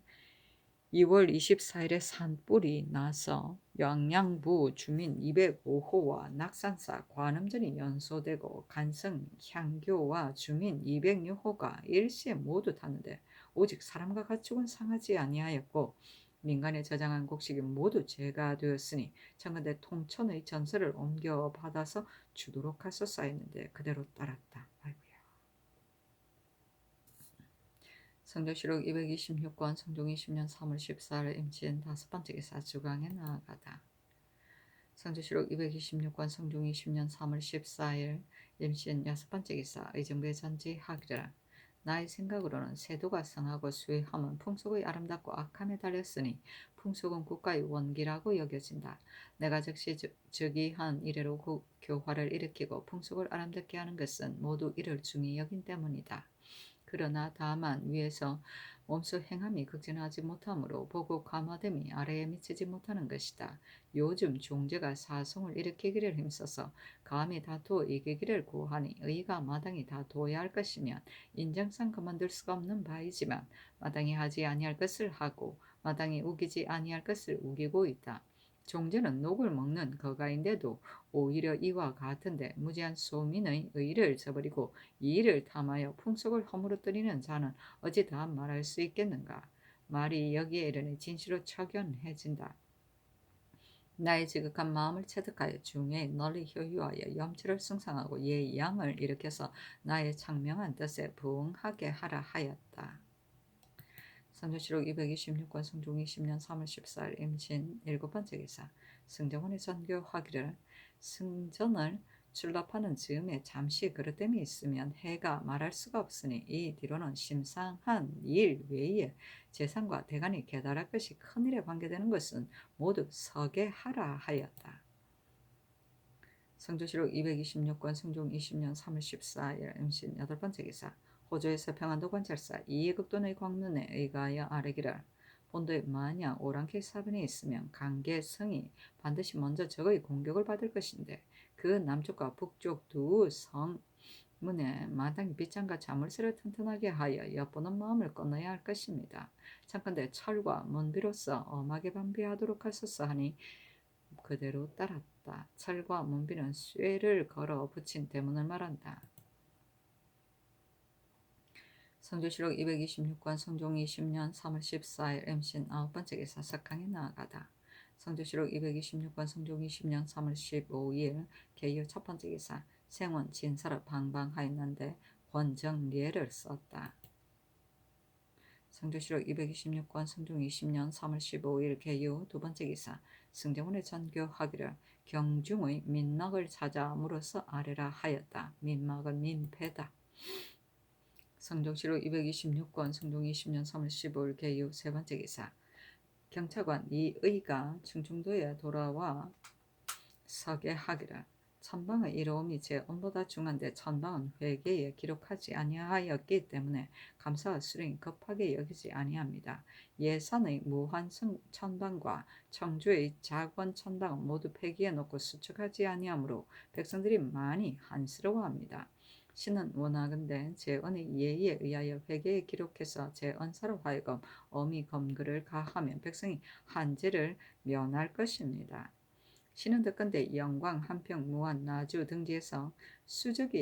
2월 24일에 산불이 나서 영양부 주민 205호와 낙산사 관음전이 연소되고 간성 향교와 주민 206호가 일시에 모두 탔는데 오직 사람과 가축은 상하지 아니하였고 민간에 저장한 곡식이 모두 제거되었으니 청근대 통천의 전서를 옮겨받아서 주도록 하소서 했는데 그대로 따랐다. 성조실록 226권 성종 20년 3월 14일 임신 다섯 번째 기사 주강에 나아가다. 성조실록 226권 성종 20년 3월 14일 임신 여섯 번째 기사 의정부의 전지하기를 나의 생각으로는 세도가 성하고 수행함은 풍속의 아름답고 악함에 달렸으니 풍속은 국가의 원기라고 여겨진다. 내가 즉시 즉위한 이래로 교화를 일으키고 풍속을 아름답게 하는 것은 모두 이를 중히 여긴 때문이다. 그러나 다만 위에서 몸소 행함이 극진하지 못하므로 보고 감화됨이 아래에 미치지 못하는 것이다. 요즘 종제가 사송을 일으키기를 힘써서 감히 다투어 이기기를 구하니 의가 마땅히 다투어야 할 것이면 인정상 그만둘 수가 없는 바이지만 마땅히 하지 아니할 것을 하고 마땅히 우기지 아니할 것을 우기고 있다. 종전은 녹을 먹는 거가인데도 오히려 이와 같은데 무지한 소민의 의를 저버리고 이를 탐하여 풍속을 허물어뜨리는 자는 어찌 다 말할 수 있겠는가. 말이 여기에 이르니 진시로 척연해진다. 나의 지극한 마음을 체득하여 중에 널리 효유하여 염치를 승상하고 예양을 일으켜서 나의 장명한 뜻에 부응하게 하라 하였다. 선조실록 226권 성종 20년 3월 14일 임신 7번째 기사. 승정원의 전교하기를 승전을 출납하는 즈음에 잠시 그릇됨이 있으면 해가 말할 수가 없으니 이 뒤로는 심상한 일 외에 재산과 대간이 계달할 것이 큰일에 관계되는 것은 모두 서게 하라 하였다. 성조실록 226권 성종 20년 3월 14일 임신 8번째 기사. 호조에서 평안도 관찰사 이해극돈의 광론에 의하여 아뢰기를 본도에 만약 오랑캐 사변이 있으면 강계성이 반드시 먼저 적의 공격을 받을 것인데 그 남쪽과 북쪽 두 성문에 마땅히 빗장과 자물쇠를 튼튼하게 하여 엿보는 마음을 끊어야 할 것입니다. 참건대 철과 문비로서 엄하게 반비하도록 하소서 하니 그대로 따랐다. 철과 문비는 쇠를 걸어 붙인 대문을 말한다. 성조실록 226권 성종 20년 3월 14일 임신 9번째 기사. 석강에 나아가다. 성조실록 226권 성종 20년 3월 15일 개유 첫번째 기사. 생원 진사를 방방하였는데 권정례를 썼다. 성조실록 226권 성종 20년 3월 15일 개유 두번째 기사. 승정원의 전교하기를 경중의 민막을 찾아함으로써 아뢰라 하였다. 민막은 민패다. 성종실록 226권 성종 20년 3월 15일 개유 세번째 기사. 경찰관 이의가 충청도에 돌아와 서게 하기를 천방의 이로움이 제 언보다 중한데 천방은 회계에 기록하지 아니하였기 때문에 감사와 수령이 급하게 여기지 아니합니다. 예산의 무한성 천방과 청주의 작원 천방은 모두 폐기해 놓고 수축하지 아니하므로 백성들이 많이 한스러워합니다. 신은 원하건대 제 언의 예의에 의하여 회계에 기록해서 제 언사로 하여금 엄히 검거를 가하면 백성이 한죄를 면할 것입니다. 신은 듣건대 영광, 한평, 무안, 나주 등지에서 수적이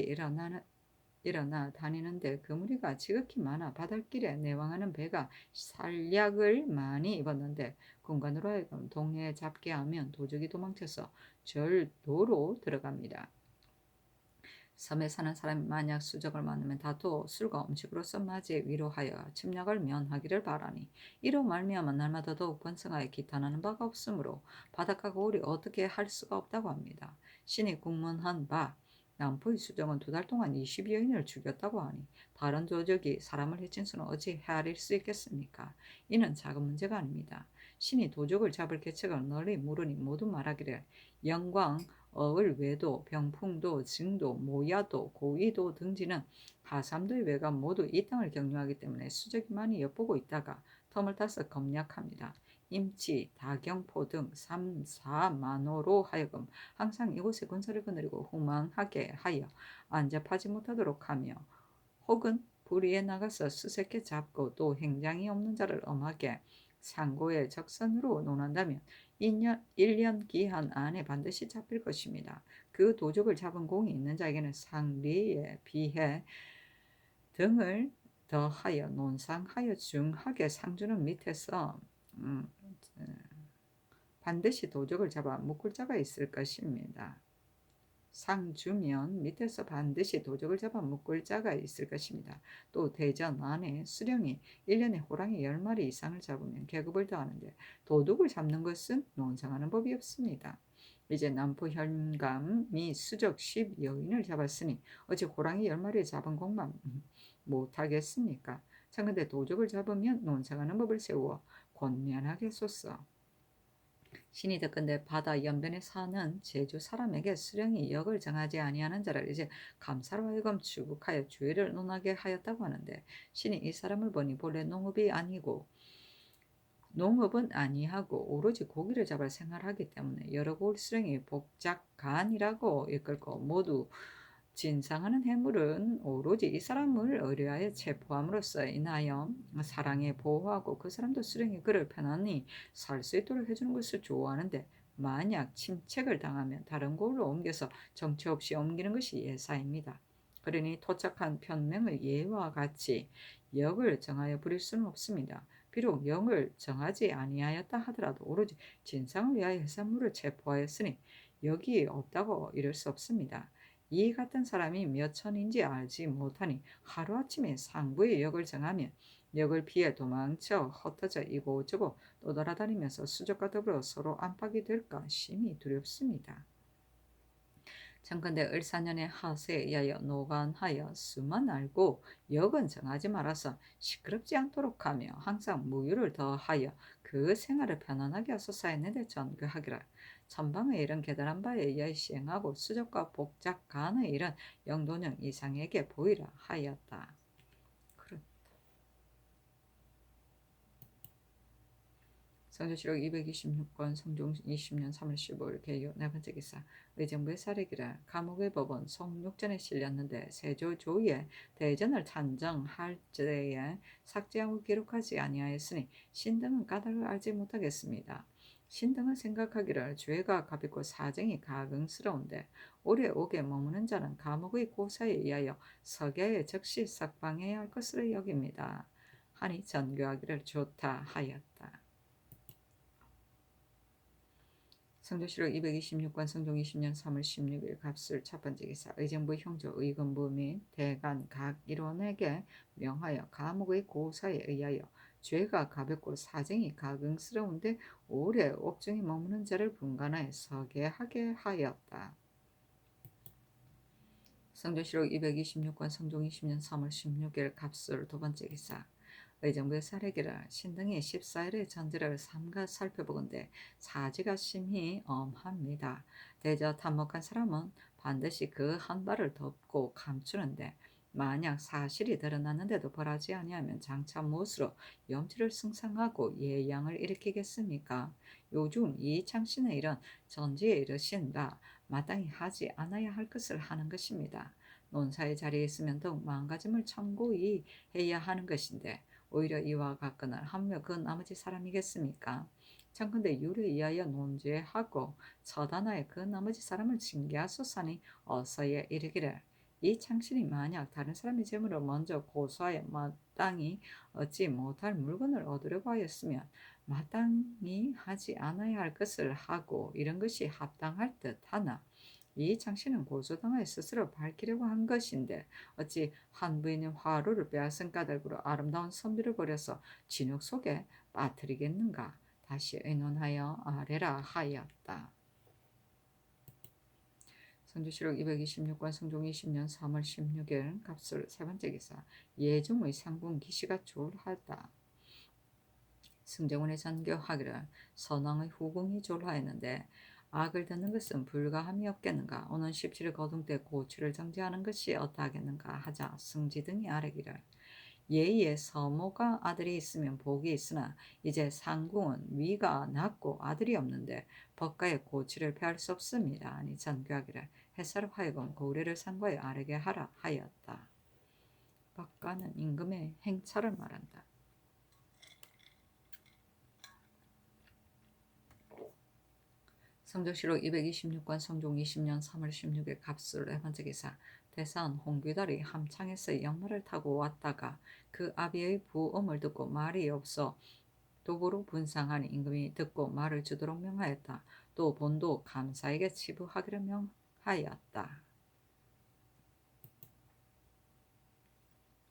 일어나 다니는데 그 무리가 지극히 많아 바닷길에 내왕하는 배가 살약을 많이 입었는데 군관으로 하여금 동해에 잡게 하면 도적이 도망쳐서 절도로 들어갑니다. 섬에 사는 사람이 만약 수적을 만나면 다투어 술과 음식으로서 맞이 위로하여 침략을 면하기를 바라니 이로 말미암아 날마다 더욱 번성하여 기탄하는 바가 없으므로 바닷가 거울이 어떻게 할 수가 없다고 합니다. 신이 국문한 바 남포의 수정은 2달 동안 20여인을 죽였다고 하니 다른 조적이 사람을 해친 수는 어찌 헤아릴 수 있겠습니까? 이는 작은 문제가 아닙니다. 신이 도적을 잡을 계책을 널리 물으니 모두 말하기를 영광, 어을 외도, 병풍도, 증도, 모야도, 고위도 등지는 하삼도의 외가 모두 이 땅을 경유하기 때문에 수적이 많이 엿보고 있다가 텀을 타서 검략합니다. 임치, 다경포 등 3, 4만호로 하여금 항상 이곳에 군사를 거느리고 후망하게 하여 안접하지 못하도록 하며 혹은 불의에 나가서 수색해 잡고 또 행장이 없는 자를 엄하게 상고의 적선으로 논한다면 1년 기한 안에 반드시 잡힐 것입니다. 그 도적을 잡은 공이 있는 자에게는 상리에 비해 등을 더하여 논상하여 중하게 상주는 밑에서 반드시 도적을 잡아 묶을 자가 있을 것입니다. 상주면 밑에서 반드시 도적을 잡아 묶을 자가 있을 것입니다. 또 대전 안에 수령이 1년에 호랑이 10마리 이상을 잡으면 계급을 더하는데 도둑을 잡는 것은 논상하는 법이 없습니다. 이제 남포 현감이 수적 10여인을 잡았으니 어찌 호랑이 10마리 잡은 것만 못하겠습니까? 참근데 도적을 잡으면 논상하는 법을 세우어 권면하겠소서. 신이 듣건대 바다 연변에 사는 제주 사람에게 수령이 역을 정하지 아니하는 자를 이제 감사로 하여금 추국하여 주의를 논하게 하였다고 하는데 신이 이 사람을 보니 본래 농업은 아니하고 오로지 고기를 잡을 생활을 하기 때문에 여러 고을 수령이 복작간이라고 이끌고 모두 진상하는 해물은 오로지 이 사람을 의뢰하여 체포함으로써 인하여 사랑에 보호하고 그 사람도 수령이 그를 편안히 살 수 있도록 해주는 것을 좋아하는데 만약 침책을 당하면 다른 곳으로 옮겨서 정처 없이 옮기는 것이 예사입니다. 그러니 토착한 편명의 예와 같이 역을 정하여 부릴 수는 없습니다. 비록 역을 정하지 아니하였다 하더라도 오로지 진상을 위하여 해산물을 체포하였으니 역이 없다고 이를 수 없습니다. 이 같은 사람이 몇 천인지 알지 못하니 하루아침에 상부의 역을 정하면 역을 피해 도망쳐 흩어져 이곳저곳 떠돌아다니면서 수족과 더불어 서로 안팎이 될까 심히 두렵습니다. 청컨대 을사년의 하세에 의하여 노관하여 수만 알고 역은 정하지 말아서 시끄럽지 않도록 하며 항상 무유를 더하여 그 생활을 편안하게 하소서 했는데 전교하기를 천방의 일은 계단한 바에 의하여 시행하고 수족과 복작간의 일은 영도령 이상에게 보이라 하였다. 성조실록 226권 성종 20년 3월 15일 개요 네 번째 기사 의정부의 사례기라 감옥의 법은 송육전에 실렸는데 세조 조의 대전을 찬정할 때에 삭제하고 기록하지 아니하였으니 신등은 까닭을 알지 못하겠습니다. 신등은 생각하기를 죄가 가볍고 사정이 가긍스러운데 오래 옥에 머무는 자는 감옥의 고사에 의하여 석야에 즉시 석방해야 할 것으로 여깁니다. 하니 전교하기를 좋다 하였다. 성조실록 226권 성종 20년 3월 16일 갑술 첫 번째 기사 의정부 형조 의금부 및 대간 각 일원에게 명하여 감옥의 고사에 의하여 죄가 가볍고 사정이 가긍스러운데 오래 옥중에 머무는 자를 분간하여 서계하게 하였다. 성조실록 226권 성종 20년 3월 16일 갑술 두 번째 기사 의정부의 사례기를 신등이 14일의 전제를 삼가 살펴보건대 사지가 심히 엄합니다. 대저 탐목한 사람은 반드시 그 한 발을 덮고 감추는데 만약 사실이 드러났는데도 벌하지 아니하면 장차 무엇으로 염치를 승상하고 예양을 일으키겠습니까? 요즘 이창신의 일은 전지에 이르신 바 마땅히 하지 않아야 할 것을 하는 것입니다. 논사의 자리에 있으면 더욱 마음가짐을 청고히 해야 하는 것인데 오히려 이와 같거늘 하물며 그 나머지 사람이겠습니까? 청컨대 율에 의하여 논죄하고 처단하여 그 나머지 사람을 징계하소서니 어서에 이르기를 이 창신이 만약 다른 사람의 재물을 먼저 고소하여 마땅히 얻지 못할 물건을 얻으려고 하였으면 마땅히 하지 않아야 할 것을 하고 이런 것이 합당할 듯 하나 이 장씨는 고소당하여 스스로 밝히려고 한 것인데 어찌 한 부인의 화로를 빼앗은 까닭으로 아름다운 선비를 버려서 진욕 속에 빠뜨리겠는가? 다시 의논하여 아래라 하였다. 성조실록 226권 성종 20년 3월 16일 갑술 세 번째 기사 예중의 상궁 기시가 졸하다. 승정원의 전교하기를 선왕의 후궁이 졸하였는데 악을 듣는 것은 불가함이 없겠는가? 오는 17일 거동 때 고취를 정지하는 것이 어떠하겠는가 하자 승지 등이 아뢰기를 예의 서모가 아들이 있으면 복이 있으나 이제 상궁은 위가 낮고 아들이 없는데 법가의 고취를 피할 수 없습니다. 아니 전교하기를 햇사로 하여금 고우례를 상고하여 아뢰게 하라 하였다. 법가는 임금의 행차를 말한다. 성조실록 226권 성종 20년 3월 16일 갑술 네 번째 기사 대산 홍귀달이 함창에서 역마를 타고 왔다가 그 아비의 부음을 듣고 말이 없어 도보로 분상하니 임금이 듣고 말을 주도록 명하였다. 또 본도 감사에게 치부하기를 명하였다.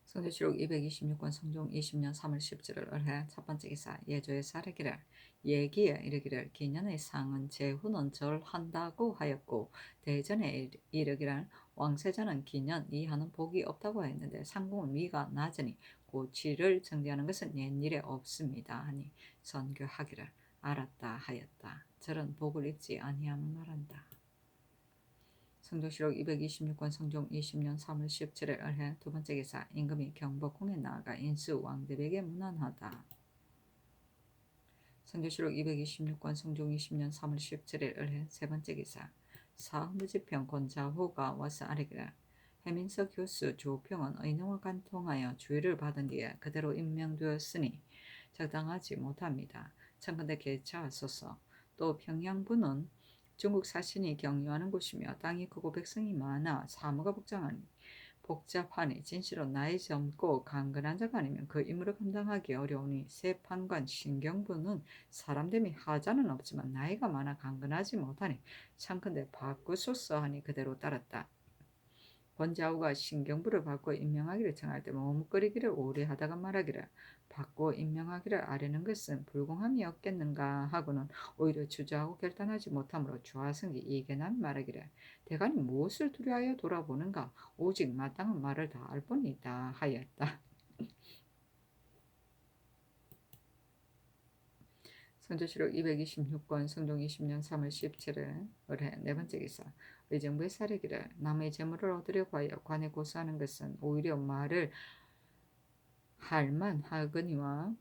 성조실록 226권 성종 20년 3월 17일 을해 첫 번째 기사 예조의 사례기를 예기에 이르기를 기년의 상은 제후는 절한다고 하였고 대전에 이르기를 왕세자는 기년 이하는 복이 없다고 했는데 상궁은 위가 낮으니 고취를 정지하는 것은 옛일에 없습니다 하니 선교하기를 알았다 하였다. 저런 복을 입지 아니함을 말한다. 성조실록 226권 성종 20년 3월 17일 을해 두 번째 기사 임금이 경복궁에 나아가 인수 왕들에게 문안하다. 성조실록 226권 성종 20년 3월 17일 을해 세 번째 기사 사무지평 권자호가 와서 아뢰기를 해민서 교수 조평은 의능을 간통하여 주의를 받은 뒤에 그대로 임명되었으니 적당하지 못합니다. 청컨대 개차하소서. 또 평양부는 중국 사신이 경유하는 곳이며 땅이 크고 백성이 많아 사무가 복잡하니 진실로 나이 젊고 강건한 자가 아니면 그 임무를 감당하기 어려우니 새 판관 신경부는 사람됨이 하자는 없지만 나이가 많아 강건하지 못하니 참컨대 바꾸소서 하니 그대로 따랐다. 권자우가 신경부를 바꿔 임명하기를 청할 때 머뭇거리기를 오래 하다가 말하기를 바꿔 임명하기를 아뢰는 것은 불공함이 없겠는가 하고는 오히려 주저하고 결단하지 못하므로 주하성이 이견하며 말하기를 대간이 무엇을 두려하여 돌아보는가 오직 마땅한 말을 다 할 뿐이다 하였다. 선조실록 226권 성종 20년 3월 17일 을해 네 번째 기사 의정부의 사례기를 남의 재물을 얻으려고 하여 관에 고소하는 것은 오히려 말을 할만하거니와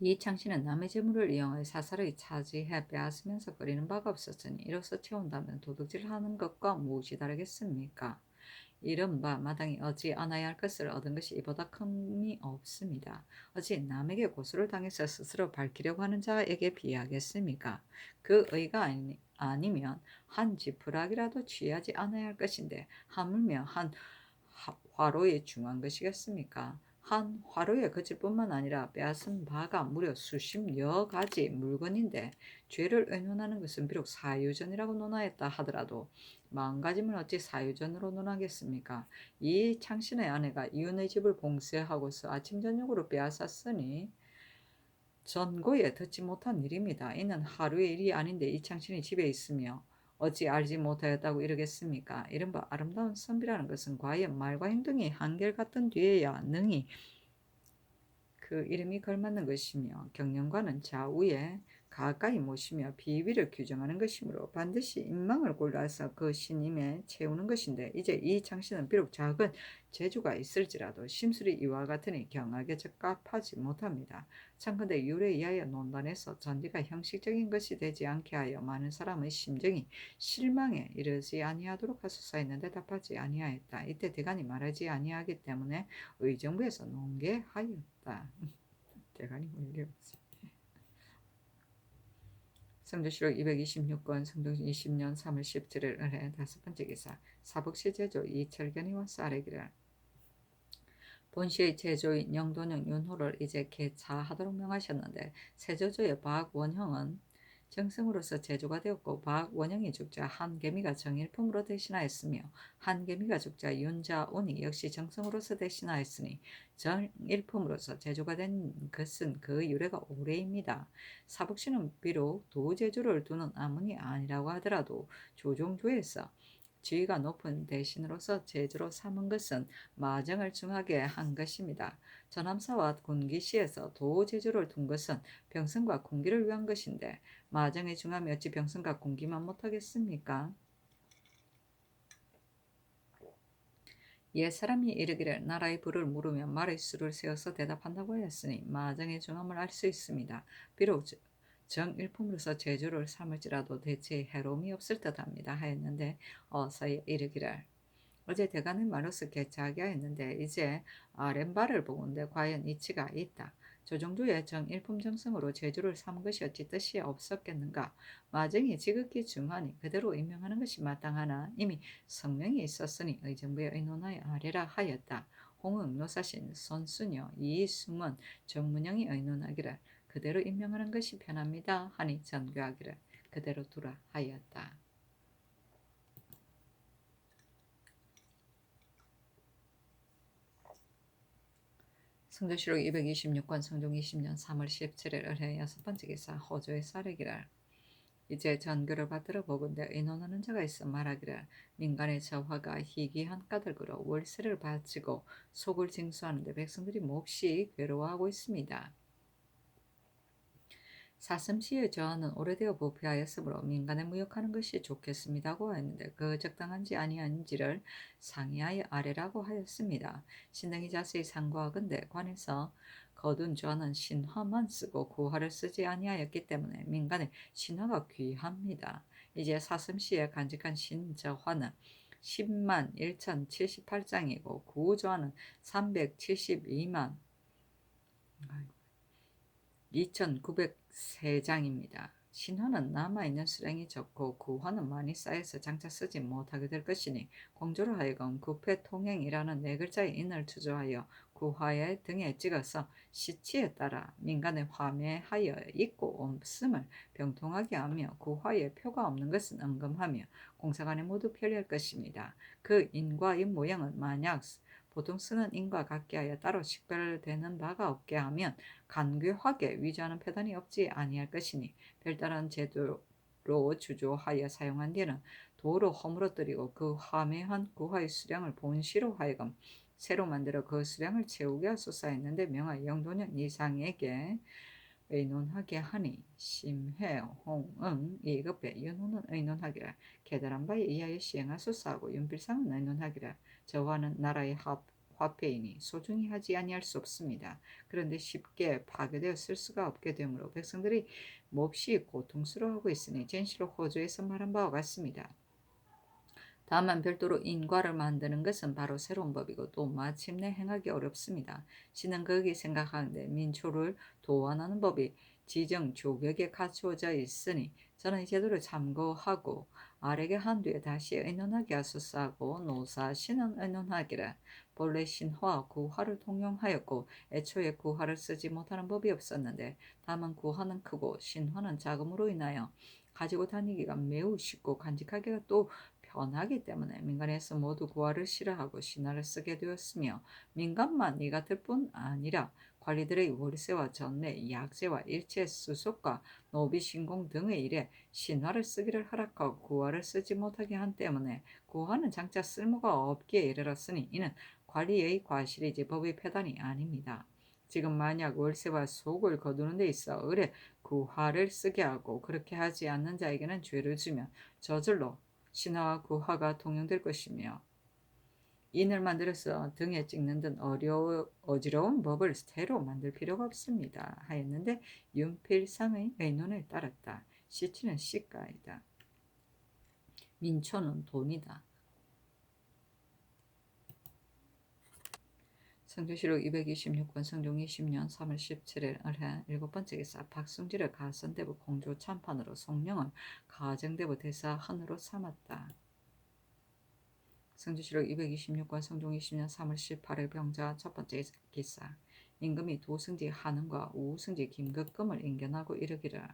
이창씨는 남의 재물을 이용하여 사사를 차지해 빼앗으면서 거리는 바가 없었으니 이로써 채운다면 도둑질하는 것과 무엇이 다르겠습니까? 이른바 마땅히 얻지 않아야 할 것을 얻은 것이 이보다 큼이 없습니다. 어찌 남에게 고소를 당해서 스스로 밝히려고 하는 자에게 비하겠습니까? 그 의가 아니면 한 지푸라기라도 취하지 않아야 할 것인데 하물며 한 화로에 중한 것이겠습니까? 한 화로에 그칠 뿐만 아니라 빼앗은 바가 무려 수십여 가지 물건인데 죄를 의논하는 것은 비록 사유전이라고 논하였다 하더라도 마음가짐을 어찌 사유전으로 논하겠습니까? 이 창신의 아내가 이웃의 집을 봉쇄하고서 아침 저녁으로 빼앗았으니 전고에 듣지 못한 일입니다. 이는 하루의 일이 아닌데 이 창신이 집에 있으며 어찌 알지 못하였다고 이러겠습니까? 이른바 아름다운 선비라는 것은 과연 말과 행동이 한결같은 뒤에야 능히 그 이름이 걸맞는 것이며 경영관은 좌우에 가까이 모시며 비위를 규정하는 것이므로 반드시 인망을 골라서 그 신임에 채우는 것인데 이제 이 창씨는 비록 작은 재주가 있을지라도 심술이 이와 같으니 경악에 적합하지 못합니다. 참건대 유래에 의하여 논단에서 전제가 형식적인 것이 되지 않게 하여 많은 사람의 심정이 실망에 이르지 아니하도록 하소서 했는데 답하지 아니하였다. 이때 대간이 말하지 아니하기 때문에 의정부에서 논개하였다. 대간이 물려없어. 성조실록 226권 성종 20년 3월 17일 을해 다섯 번째 기사 사북시 제조 이철견이와 쌀에기를 본시의 제조인 영돈영 윤호를 이제 개차하도록 명하셨는데 세조조의 박원형은 정승으로서 제조가 되었고 박원형이 죽자 한계미가 정일품으로 대신하였으며 한계미가 죽자 윤자운이 역시 정승으로서 대신하였으니 정일품으로서 제조가 된 것은 그 유래가 오래입니다. 사북시는 비록 도제주를 두는 아문이 아니라고 하더라도 조종조에서 지위가 높은 대신으로서 제주로 삼은 것은 마정을 중하게 한 것입니다. 전함사와 군기시에서 도제주를 둔 것은 병선과 군기를 위한 것인데 마정에 중하면 어찌 병선과 군기만 못하겠습니까? 옛 사람이 이르기를 나라의 부를 물으며 말의 수를 세워서 대답한다고 하였으니 마정의 중함을 알 수 있습니다. 비록 정일품으로서 제주를 삼을지라도 대체 해로움이 없을 듯합니다 하였는데 어서야 이르기를 어제 대간의 말로서 개차하게 하였는데 이제 아랫발을 보건대 과연 이치가 있다. 조정조의 정일품 정성으로 제주를 삼은 것이 어찌 뜻이 없었겠는가. 마정이 지극히 중하니 그대로 임명하는 것이 마땅하나 이미 성명이 있었으니 의정부에 의논하여 아래라 하였다. 홍응 노사신 손수녀 이승원 정문영이 의논하기를 그대로 임명하는 것이 편합니다 하니 전교하기를 그대로 두라 하였다. 성조실록 226권 성종 20년 3월 17일 을해 여섯 번째 기사 호조의 쌀에기를 이제 전교를 받들어 보건대 의논하는 자가 있어 말하기를 민간의 저화가 희귀한 까닭으로 월세를 바치고 속을 징수하는데 백성들이 몹시 괴로워하고 있습니다. 사슴시의 저하는 오래되어 부패하였으므로 민간에 무역하는 것이 좋겠습니다고 하였는데 그 적당한지 아니한지를 상의하여 아래라고 하였습니다. 신등이 자세히 상고하건대 관에서 거둔 저하는 신화만 쓰고 구화를 쓰지 아니하였기 때문에 민간에 신화가 귀합니다. 이제 사슴시에 간직한 신저화는 10만 1078장이고 구저하는 372만 2,903장입니다. 신화는 남아있는 수량이 적고 구화는 많이 쌓여서 장차 쓰지 못하게 될 것이니 공주로 하여금 구패통행이라는 네 글자의 인을 투조하여 구화의 등에 찍어서 시치에 따라 민간에 화매하여 있고 없음을 병통하게 하며 구화에 표가 없는 것은 언금하며 공사관에 모두 편리할 것입니다. 그 인과의 모양은 만약 보통 쓰는 인과 같게 하여 따로 식별되는 바가 없게 하면 간교하게 위조하는 표단이 없지 아니할 것이니 별다른 제도로 주조하여 사용한 뒤에는 도로 허물어뜨리고 그 화매한 구화의 수량을 본시로 하여금 새로 만들어 그 수량을 채우게 하소서 했는데 명하여 영도년 이상에게 의논하게 하니 심회, 홍응, 이급배, 윤호는 의논하기라 계달한 바에 의하여 시행하소서 하고 윤필상은 의논하기라 저와는 나라의 화폐이니 소중히 하지 아니할 수 없습니다. 그런데 쉽게 파괴되어 쓸 수가 없게 되므로 백성들이 몹시 고통스러워하고 있으니 전시로 호조에서 말한 바와 같습니다. 다만 별도로 인과를 만드는 것은 바로 새로운 법이고 또 마침내 행하기 어렵습니다. 신은 거기 생각하는데 민초를 도안하는 법이 지정 조격에 갖추어져 있으니 저는 이 제도를 참고하고 아래게 한 뒤에 다시 의논하게 하소서 하고 노사 신은 의논하기를 본래 신화 구화를 통용하였고 애초에 구화를 쓰지 못하는 법이 없었는데 다만 구화는 크고 신화는 작음으로 인하여 가지고 다니기가 매우 쉽고 간직하기가 또 편하기 때문에 민간에서 모두 구화를 싫어하고 신화를 쓰게 되었으며 민간만 이 같을 뿐 아니라 관리들의 월세와 전례, 약세와 일체 수속과 노비 신공 등의 일에 신화를 쓰기를 허락하고 구화를 쓰지 못하게 한 때문에 구화는 장차 쓸모가 없기에 이르렀으니 이는 관리의 과실이지 법의 폐단이 아닙니다. 지금 만약 월세와 속을 거두는 데 있어 의뢰 구화를 쓰게 하고 그렇게 하지 않는 자에게는 죄를 주면 저절로 신화와 구화가 통용될 것이며 인을 만들어서 등에 찍는 등 어지러운 법을 새로 만들 필요가 없습니다. 하였는데 윤필상의 의논을 따랐다. 시치는 시가이다. 민초는 돈이다. 성조실록 226권 성종 20년 3월 17일 을해 일곱 번째 기사 박승질을 가선대부 공조 참판으로 송령을 가정대부 대사 한으로 삼았다. 성조실록 226권 성종 20년 3월 18일 병자 첫 번째 기사 임금이 도승지 한흥과 우승지 김극금을 인견하고 이르기를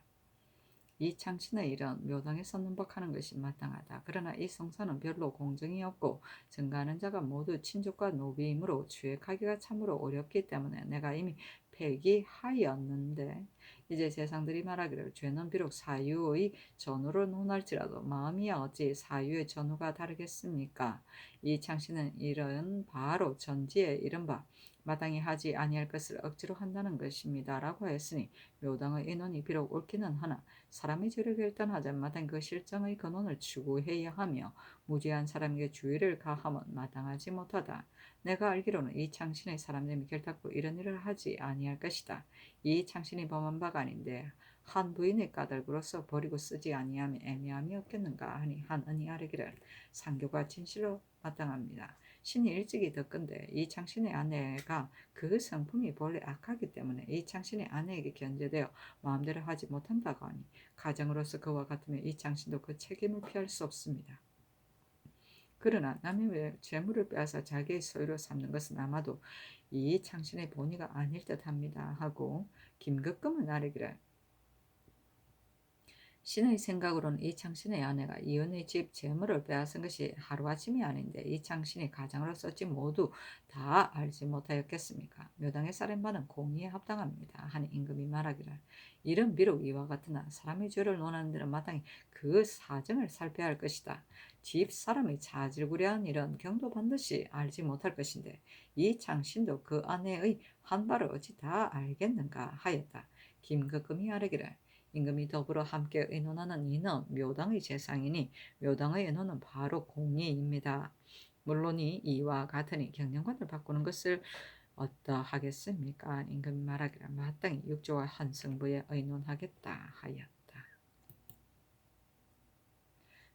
이 창신의 일은 묘당에 선문박하는 것이 마땅하다. 그러나 이 성사는 별로 공정이 없고 증가하는 자가 모두 친족과 노비이므로 추획하기가 참으로 어렵기 때문에 내가 이미 폐기하였는데 이제 세상들이 말하기를 죄는 비록 사유의 전후를 논할지라도 마음이야 어찌 사유의 전후가 다르겠습니까? 이 창신은 일은 바로 전지에 이른바 마땅히 하지 아니할 것을 억지로 한다는 것입니다. 라고 했으니 묘당의 인원이 비록 옳기는 하나 사람의 죄를 결단하자 마땅히 그 실정의 근원을 추구해야 하며 무죄한 사람에게 주의를 가함은 마땅하지 못하다. 내가 알기로는 이 창신의 사람됨이 결단코 이런 일을 하지 아니할 것이다. 이 창신이 범한 바가 아닌데 한 부인의 까닭으로서 버리고 쓰지 아니함이 애매함이 없겠는가 하니 한은이 아뢰기를 상교가 진실로 마땅합니다. 신이 일찍이 듣건대 이 창신의 아내가 그 성품이 본래 악하기 때문에 이 창신의 아내에게 견제되어 마음대로 하지 못한다고 하니 가정으로서 그와 같으면 이 창신도 그 책임을 피할 수 없습니다. 그러나 남의 재물을 빼앗아 자기의 소유로 삼는 것은 아마도 이 창신의 본의가 아닐 듯합니다 하고 김극금은 아뢰기를 신의 생각으로는 이창신의 아내가 이은의 집 재물을 빼앗은 것이 하루아침이 아닌데 이창신이 가장으로 썼지 모두 다 알지 못하였겠습니까? 묘당의 살인반은 공의에 합당합니다. 하니 임금이 말하기를 이런 비록 이와 같으나 사람의 죄를 논하는 데는 마땅히 그 사정을 살펴야 할 것이다. 집 사람이 자질구레한 일은 경도 반드시 알지 못할 것인데 이 창신도 그 아내의 한 바를 어찌 다 알겠는가 하였다. 김극금이 아뢰기를 임금이 더불어 함께 의논하는 이는 묘당의 재상이니 묘당의 의논은 바로 공의입니다. 물론이 이와 같으니 경영관을 바꾸는 것을 어떠하겠습니까? 임금이 말하기를 마땅히 육조와 한승부에 의논하겠다 하였다.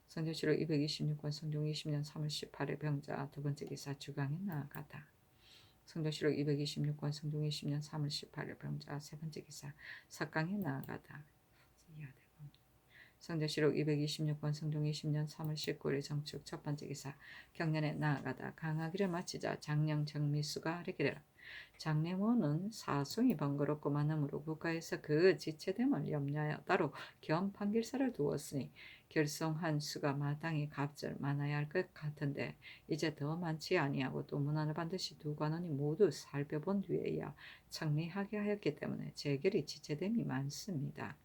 성조실록 226권 성종 20년 3월 18일 병자 두 번째 기사 주강에 나아가다. 성조실록 226권 성종 20년 3월 18일 병자 세 번째 기사 석강에 나아가다. 성전시록 226권 성종 20년 3월 19일 정축 첫 번째 기사 경년에 나아가다 강하기를 마치자 장령 정미수가 아뢰기를 장래모는 사송이 번거롭고 많으므로 국가에서 그 지체됨을 염려하여 따로 겸 판결사를 두었으니 결성한 수가 마땅히 갑절 많아야 할 것 같은데 이제 더 많지 아니하고 또 문안을 반드시 두 관원이 모두 살펴본 뒤에야 청리하게 하였기 때문에 재결이 지체됨이 많습니다.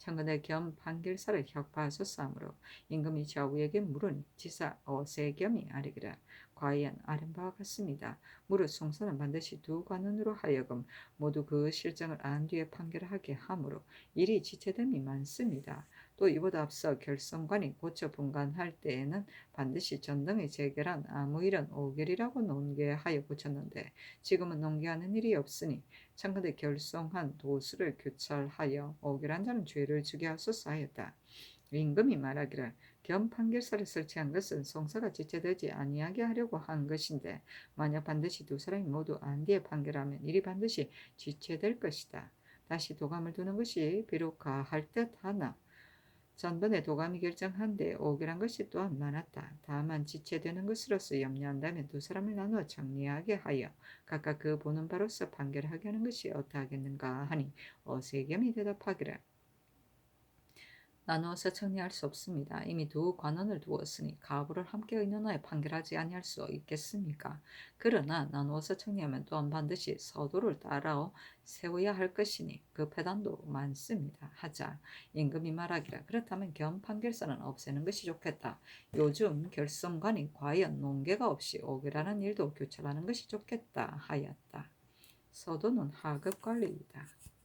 청근의 겸 판결사를 혁파하셨사므로 임금이 좌우에게 물으니 지사 어세겸이 아뢰기를 과연 아는 바와 같습니다. 무릇 송사는 반드시 두 관원으로 하여금 모두 그 실정을 안 뒤에 판결하게 하므로 일이 지체됨이 많습니다. 또 이보다 앞서 결성관이 고쳐 분간할 때에는 반드시 전등에 재결한 아무 일은 오결이라고 논계하여 고쳤는데 지금은 논계하는 일이 없으니 창건대 결성한 도수를 교찰하여 오결한 자는 죄를 지게 하소서 하였다. 임금이 말하기를 겸 판결사를 설치한 것은 송사가 지체되지 아니하게 하려고 한 것인데 만약 반드시 두 사람이 모두 안뒤에 판결하면 일이 반드시 지체될 것이다. 다시 도감을 두는 것이 비록 가할 듯하나 전번에 도감이 결정한 데 오결한 것이 또한 많았다. 다만 지체되는 것으로서 염려한다면 두 사람을 나누어 정리하게 하여 각각 그 보는 바로서 판결하게 하는 것이 어떠하겠는가 하니 어세겸이 대답하기를 나누어서 정리할 수 없습니다. 이미 두 관원을 두었으니 가부를 함께 의논하여 판결하지 아니할 수 있겠습니까? 그러나 나누어서 정리하면 또한 반드시 서도를 따라 세워야 할 것이니 그 패단도 많습니다. 하자 임금이 말하기를 그렇다면 겸 판결사는 없애는 것이 좋겠다. 요즘 결성관이 과연 논계가 없이 오결하는 일도 교찰하는 것이 좋겠다 하였다. 서도는 하급 관리이다.